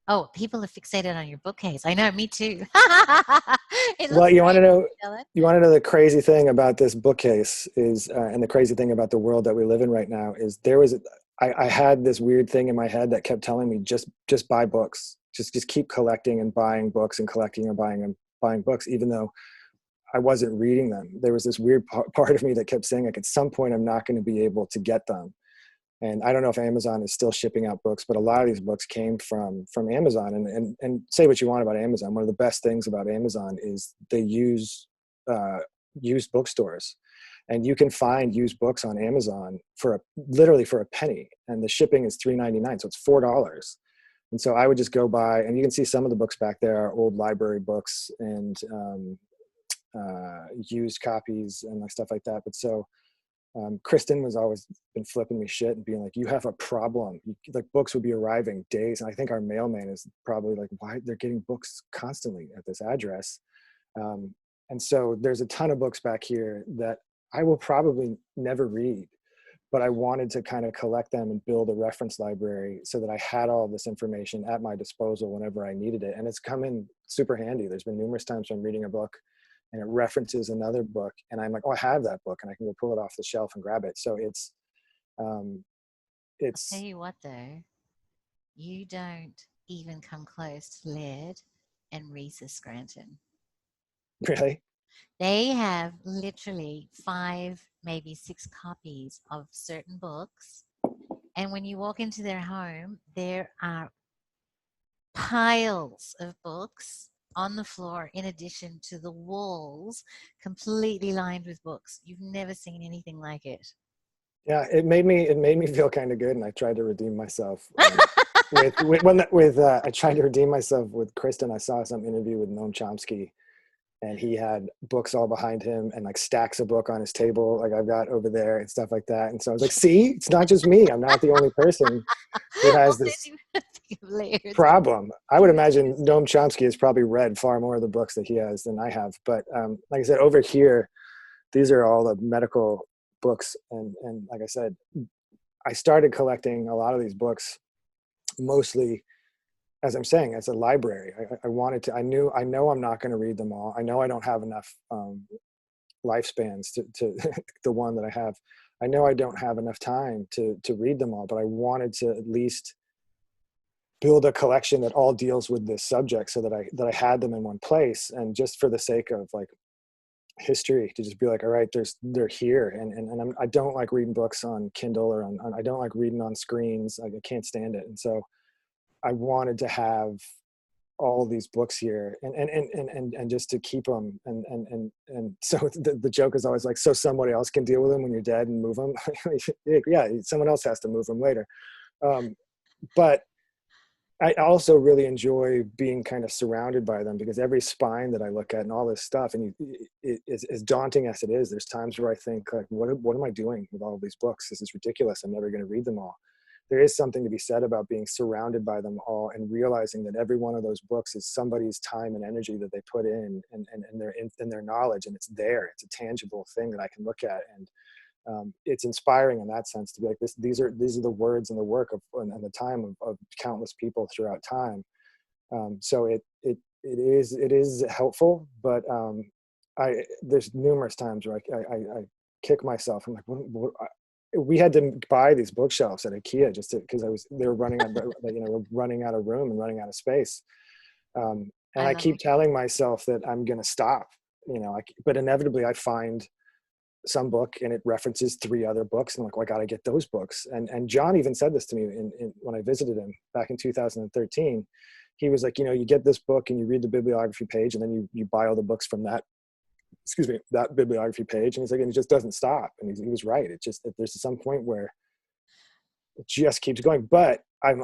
Oh, people are fixated on your bookcase. I know, me too. Well, you want to know the crazy thing about this bookcase is, and the crazy thing about the world that we live in right now is I had this weird thing in my head that kept telling me just buy books, just keep collecting and buying books and collecting and buying books, even though I wasn't reading them. There was this weird part of me that kept saying, like, at some point I'm not going to be able to get them. And I don't know if Amazon is still shipping out books, but a lot of these books came from Amazon. And say what you want about Amazon. One of the best things about Amazon is they use used bookstores, and you can find used books on Amazon for literally for a penny, and the shipping is $3.99, so it's $4. And so I would just go by, and you can see some of the books back there are old library books and used copies and like stuff like that. But so Kristen was always been flipping me shit and being like, you have a problem. Like books would be arriving days. And I think our mailman is probably like, why they're getting books constantly at this address. And so there's a ton of books back here that I will probably never read, but I wanted to kind of collect them and build a reference library so that I had all this information at my disposal whenever I needed it. And it's come in super handy. There's been numerous times when I'm reading a book and it references another book, and I'm like, oh, I have that book, and I can go pull it off the shelf and grab it. So it's I'll tell you what though, you don't even come close to Laird and Risa Scranton. Really? They have literally 5, maybe 6 copies of certain books. And when you walk into their home, there are piles of books on the floor in addition to the walls completely lined with books. You've never seen anything like it. Yeah, it made me feel kind of good, and I tried to redeem myself. I tried to redeem myself with Kristen. I saw some interview with Noam Chomsky, and he had books all behind him and like stacks of book on his table, like I've got over there and stuff like that. And so I was like, see, it's not just me. I'm not the only person who has this problem. I would imagine Noam Chomsky has probably read far more of the books that he has than I have. But like I said, over here, these are all the medical books. And like I said, I started collecting a lot of these books mostly, as I'm saying, as a library. I wanted to, I know I'm not going to read them all. I know I don't have enough lifespans to the one that I have. I know I don't have enough time to read them all, but I wanted to at least build a collection that all deals with this subject so that I had them in one place. And just for the sake of like history, to just be like, all right, they're here. And I don't like reading books on Kindle or I don't like reading on screens. I can't stand it. And so I wanted to have all these books here and just to keep them. And so the joke is always like, so somebody else can deal with them when you're dead and move them. Yeah, someone else has to move them later. But I also really enjoy being kind of surrounded by them, because every spine that I look at and all this stuff, and as daunting as it is, there's times where I think like, what am I doing with all of these books? This is ridiculous. I'm never going to read them all. There is something to be said about being surrounded by them all and realizing that every one of those books is somebody's time and energy that they put in and their knowledge, and it's there. It's a tangible thing that I can look at. And it's inspiring in that sense to be like this. These are the words and the work of and the time of countless people throughout time. So it is helpful, but there's numerous times where I kick myself. I'm like, we had to buy these bookshelves at IKEA just because they were running out, running out of room and running out of space. And I keep telling myself that I'm going to stop, but inevitably I find some book and it references 3 other books, and I'm like, well, I got to get those books. And John even said this to me when I visited him back in 2013. He was like, you get this book and you read the bibliography page, and then you buy all the books from that bibliography page. And he's like, and it just doesn't stop. And he was right. It just, there's some point where it just keeps going. But and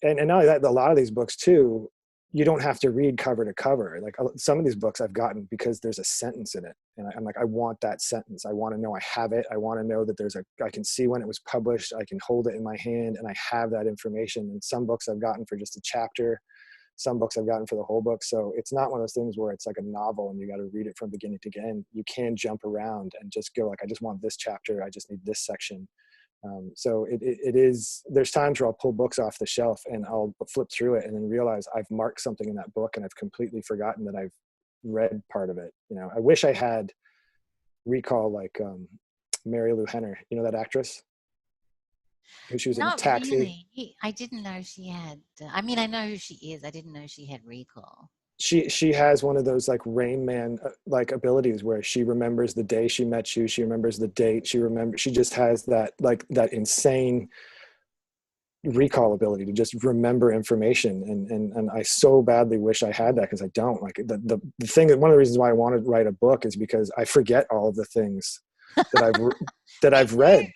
not only that, a lot of these books too, you don't have to read cover to cover. Like some of these books I've gotten because there's a sentence in it. And I'm like, I want that sentence. I want to know I have it. I want to know that I can see when it was published. I can hold it in my hand and I have that information. And some books I've gotten for just a chapter. Some books I've gotten for the whole book. So it's not one of those things where it's like a novel and you got to read it from beginning to end. You can jump around and just go like, I just want this chapter. I just need this section. So it is, there's times where I'll pull books off the shelf and I'll flip through it and then realize I've marked something in that book and I've completely forgotten that I've read part of it. I wish I had recall like Mary Lou Henner, that actress? She was in Not Taxi. really. I didn't know she had. I mean, I know who she is. I didn't know she had recall. she has one of those like Rain Man like abilities where she remembers the day she met you, she remembers the date, she just has that like that insane recall ability to just remember information, and I so badly wish I had that, because I don't. Like the thing, one of the reasons why I wanted to write a book is because I forget all of the things that I've read.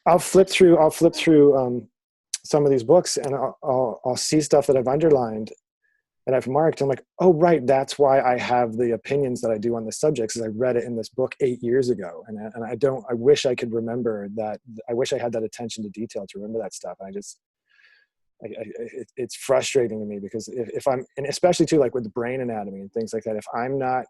I'll flip through some of these books, and I'll see stuff that I've underlined and I've marked. I'm like, oh, right, that's why I have the opinions that I do on the subjects, because I read it in this book 8 years ago. And I wish I could remember that. I wish I had that attention to detail to remember that stuff. It's frustrating to me, because if I'm, and especially too, like with the brain anatomy and things like that, if I'm not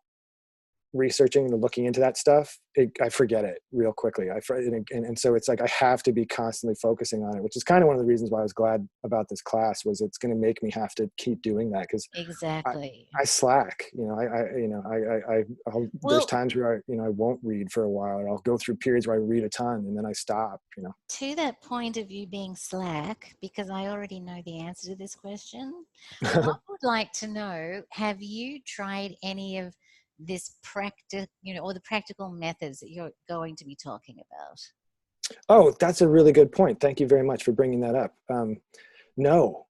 researching and looking into that stuff, I forget it real quickly. And so it's like I have to be constantly focusing on it, which is kind of one of the reasons why I was glad about this class, was it's going to make me have to keep doing that, because Exactly. I slack. There's Well, times where I won't read for a while, or I'll go through periods where I read a ton and then I stop. to that point of you being slack, because I already know the answer to this question, I would like to know, have you tried any of this or the practical methods that you're going to be talking about? Oh, that's a really good point. Thank you very much for bringing that up. No,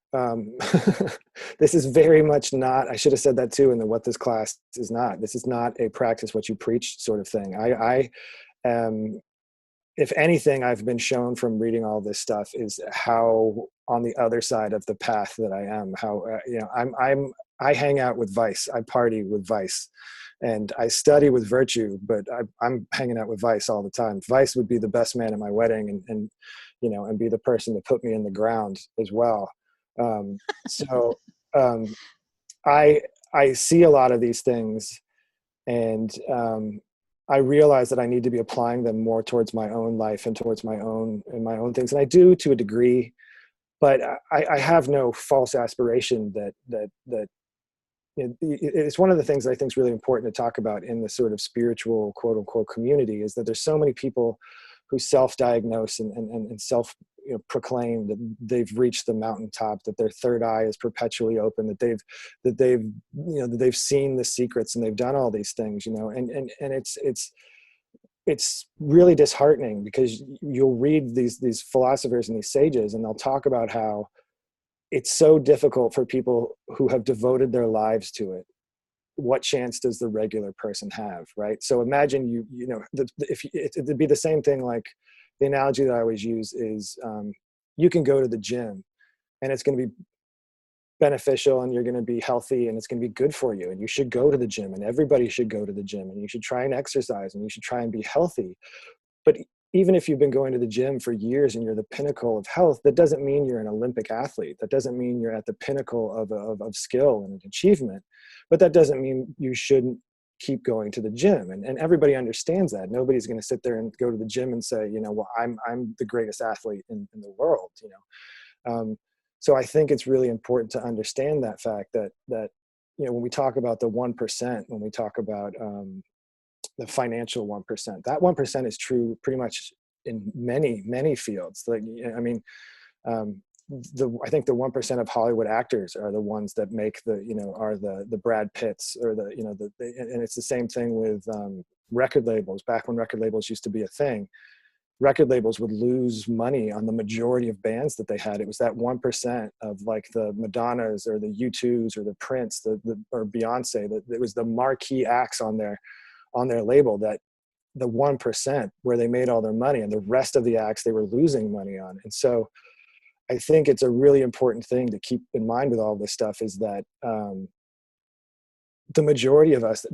this is very much not, I should have said that too, in the what this class is not. This is not a practice what you preach sort of thing. I am, if anything, I've been shown from reading all this stuff is how on the other side of the path that I am, how, I hang out with vice, I party with vice, and I study with virtue, but I'm hanging out with vice all the time. Vice would be the best man at my wedding, and be the person to put me in the ground as well. So I see a lot of these things, and I realize that I need to be applying them more towards my own life and towards my own things, and I do to a degree, but I have no false aspiration that it's one of the things I think is really important to talk about in the sort of spiritual quote unquote community, is that there's so many people who self-diagnose and self proclaim that they've reached the mountaintop, that their third eye is perpetually open, that they've seen the secrets, and they've done all these things, and it's really disheartening, because you'll read these philosophers and these sages, and they'll talk about how it's so difficult for people who have devoted their lives to it. What chance does the regular person have, right? So imagine it'd be the same thing. Like the analogy that I always use is, you can go to the gym, and it's going to be beneficial, and you're going to be healthy, and it's going to be good for you, and you should go to the gym, and everybody should go to the gym, and you should try and exercise, and you should try and be healthy. But even if you've been going to the gym for years and you're the pinnacle of health, that doesn't mean you're an Olympic athlete. That doesn't mean you're at the pinnacle of skill and achievement. But that doesn't mean you shouldn't keep going to the gym. And everybody understands that. Nobody's going to sit there and go to the gym and say, well, I'm the greatest athlete in the world. So I think it's really important to understand that fact that when we talk about the 1%, when we talk about the financial 1%, that 1% is true pretty much in many fields. Like, I mean, I think the 1% of Hollywood actors are the ones that make are the Brad Pitts, or and it's the same thing with record labels. Back when record labels used to be a thing, record labels would lose money on the majority of bands that they had. It was that 1% of like the Madonnas or the U2s or the Prince, or Beyonce, that it was the marquee acts on their label, that the 1% where they made all their money, and the rest of the acts they were losing money on. And so I think it's a really important thing to keep in mind with all this stuff, is that the majority of us,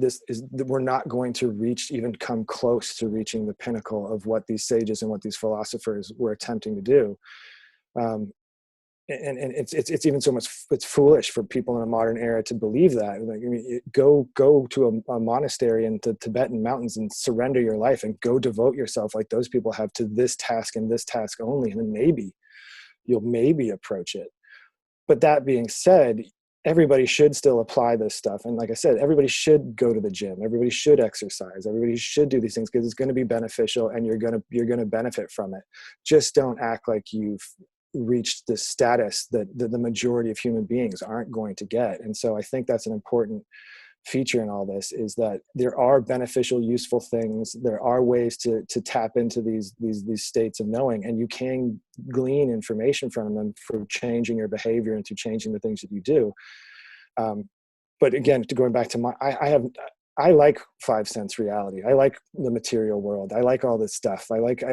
we're not going to even come close to reaching the pinnacle of what these sages and what these philosophers were attempting to do. And it's even so much, it's foolish for people in a modern era to believe that. Like, I mean, go to a monastery in the Tibetan mountains and surrender your life, and go devote yourself like those people have to this task and this task only, and then you'll approach it. But that being said, everybody should still apply this stuff. And like I said, everybody should go to the gym. Everybody should exercise. Everybody should do these things, because it's going to be beneficial, and you're going to benefit from it. Just don't act like you've reached the status that the majority of human beings aren't going to get. And so I think that's an important feature in all this, is that there are beneficial, useful things. There are ways to tap into these states of knowing, and you can glean information from them for changing your behavior and to changing the things that you do. But again, to going back to I like 5 sense reality. I like the material world. I like all this stuff. I like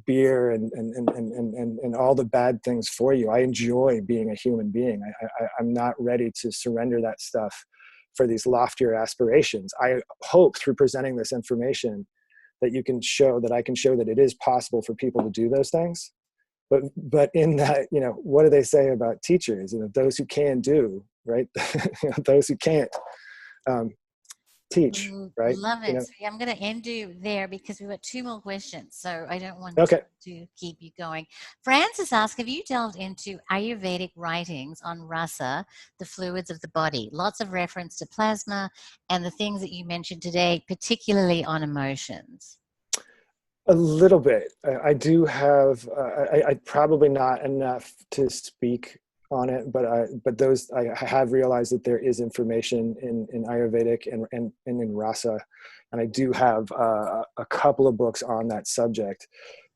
beer and all the bad things for you. I enjoy being a human being. I'm not ready to surrender that stuff for these loftier aspirations. I hope through presenting this information that I can show that it is possible for people to do those things. But in that, what do they say about teachers? Those who can do, right? Those who can't teach, right? Love it. So I'm going to end you there because we've got 2 more questions. So I don't want to keep you going. Francis asked, have you delved into Ayurvedic writings on rasa, the fluids of the body? Lots of reference to plasma and the things that you mentioned today, particularly on emotions. A little bit. I do have, I probably not enough to speak on it, but I have realized that there is information in Ayurvedic and in rasa, and I do have a couple of books on that subject.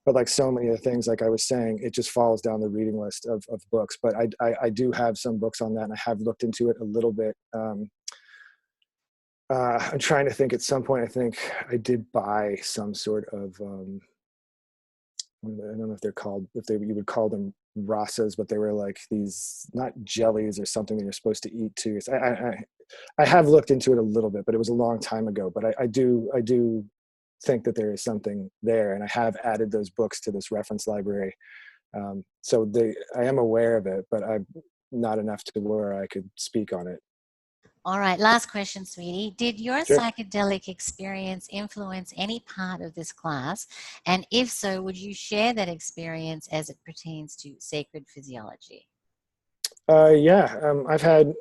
But like so many of the things, like I was saying, it just falls down the reading list of books. But I do have some books on that, and I have looked into it a little bit. I'm trying to think. At some point, I think I did buy some sort of I don't know if they're called, you would call them rasas, but they were like these, not jellies or something that you're supposed to eat too. So I have looked into it a little bit, but it was a long time ago. But I do think that there is something there, and I have added those books to this reference library. So I am aware of it, but I'm not enough to where I could speak on it. All right, last question, sweetie. Did your Sure. psychedelic experience influence any part of this class? And if so, would you share that experience as it pertains to sacred physiology? Yeah, I've had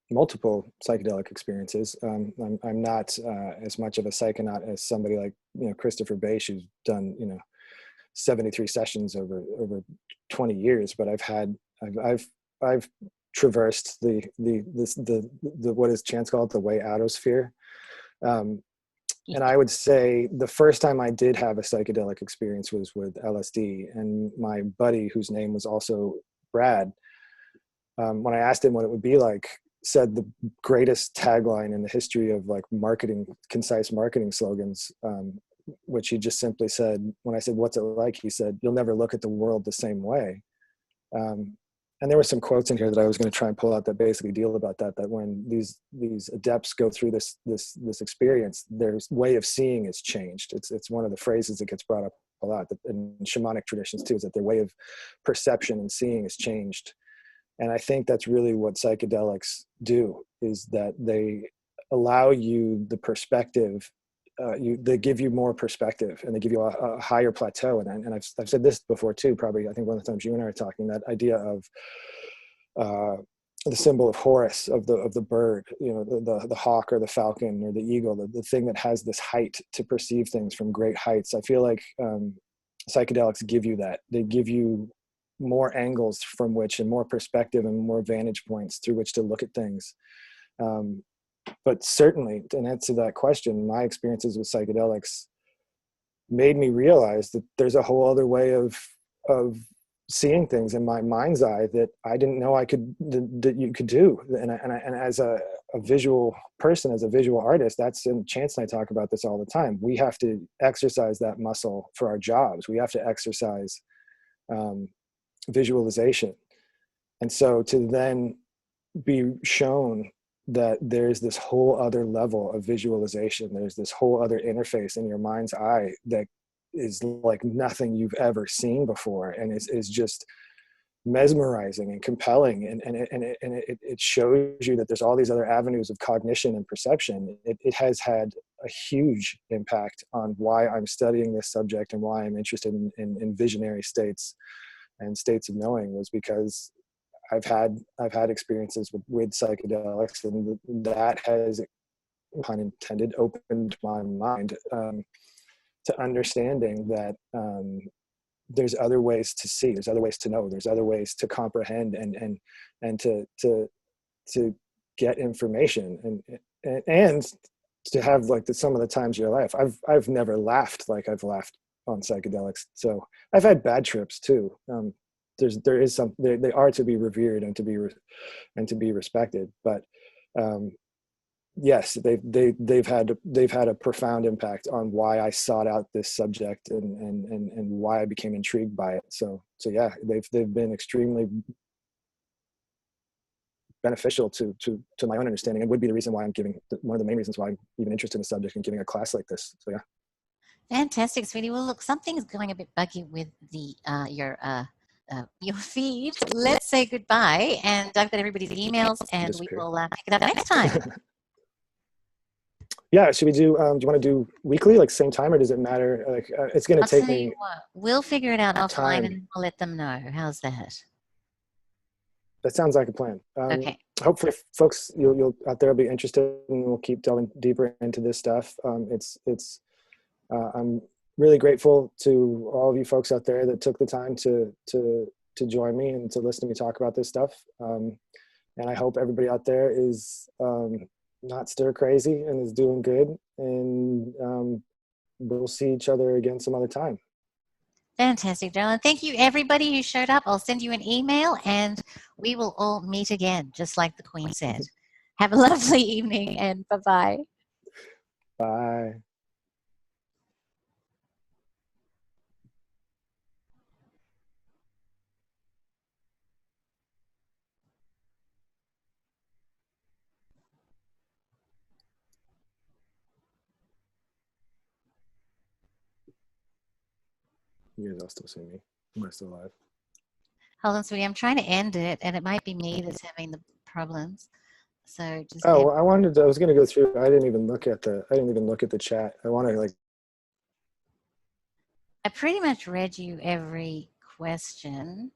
multiple psychedelic experiences. I'm not as much of a psychonaut as somebody like Christopher Bache, who's done 73 sessions over 20 years. But I've traversed the what is Chance called the way outosphere. And I would say the first time I did have a psychedelic experience was with LSD, and my buddy, whose name was also Brad, when I asked him what it would be like, said the greatest tagline in the history of like marketing, concise marketing slogans, which he just simply said, when I said, "What's it like?" He said, "You'll never look at the world the same way." And there were some quotes in here that I was going to try and pull out that basically deal about that when these adepts go through this experience, their way of seeing is changed. It's one of the phrases that gets brought up a lot in shamanic traditions too, is that their way of perception and seeing is changed. And I think that's really what psychedelics do, is that they allow you the perspective. They give you more perspective, and they give you a higher plateau. And I've said this before too, probably, I think one of the times you and I are talking, that idea of the symbol of Horus, of the bird, the hawk or the falcon or the eagle, the thing that has this height to perceive things from great heights. I feel like psychedelics give you that. They give you more angles from which, and more perspective and more vantage points through which to look at things. But certainly, to answer that question, my experiences with psychedelics made me realize that there's a whole other way of seeing things in my mind's eye that I didn't know that you could do. And as a visual person, as a visual artist, and Chance and I talk about this all the time. We have to exercise that muscle for our jobs. We have to exercise visualization. And so to then be shown that there's this whole other level of visualization, there's this whole other interface in your mind's eye that is like nothing you've ever seen before, and is just mesmerizing and compelling, and it shows you that there's all these other avenues of cognition and perception. It has had a huge impact on why I'm studying this subject and why I'm interested in visionary states and states of knowing, was because I've had experiences with psychedelics, and that has, pun intended, opened my mind to understanding that there's other ways to see, there's other ways to know, there's other ways to comprehend and to get information and to have like some of the times of your life. I've never laughed like I've laughed on psychedelics. So I've had bad trips too. There is some, they are to be revered and to be respected. But yes, they've had a profound impact on why I sought out this subject and why I became intrigued by it. So yeah, they've been extremely beneficial to my own understanding, and would be the reason why I'm giving, one of the main reasons why I'm even interested in the subject and giving a class like this. So yeah. Fantastic, sweetie. Well, look, something's going a bit buggy with the your feed. Let's say goodbye, and I've got everybody's emails, and we will pick it up next time. Yeah, should we do? Do you want to do weekly, like same time, or does it matter? Like, it's going to take me. What, we'll figure it out offline, and I'll let them know. How's that? That sounds like a plan. Okay. Hopefully, folks, you'll out there will be interested, and we'll keep delving deeper into this stuff. I'm really grateful to all of you folks out there that took the time to join me and to listen to me talk about this stuff. And I hope everybody out there is not stir crazy and is doing good. And we'll see each other again some other time. Fantastic, Darlene. Thank you, everybody who showed up. I'll send you an email, and we will all meet again, just like the Queen said. Have a lovely evening, and bye-bye. Bye. You guys all still see me? Am I still alive? Hold on, sweetie. I'm trying to end it, and it might be me that's having the problems. So just. Oh, well, I was going to go through. I didn't even look at the chat. I want to like. I pretty much read you every question,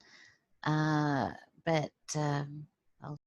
but I'll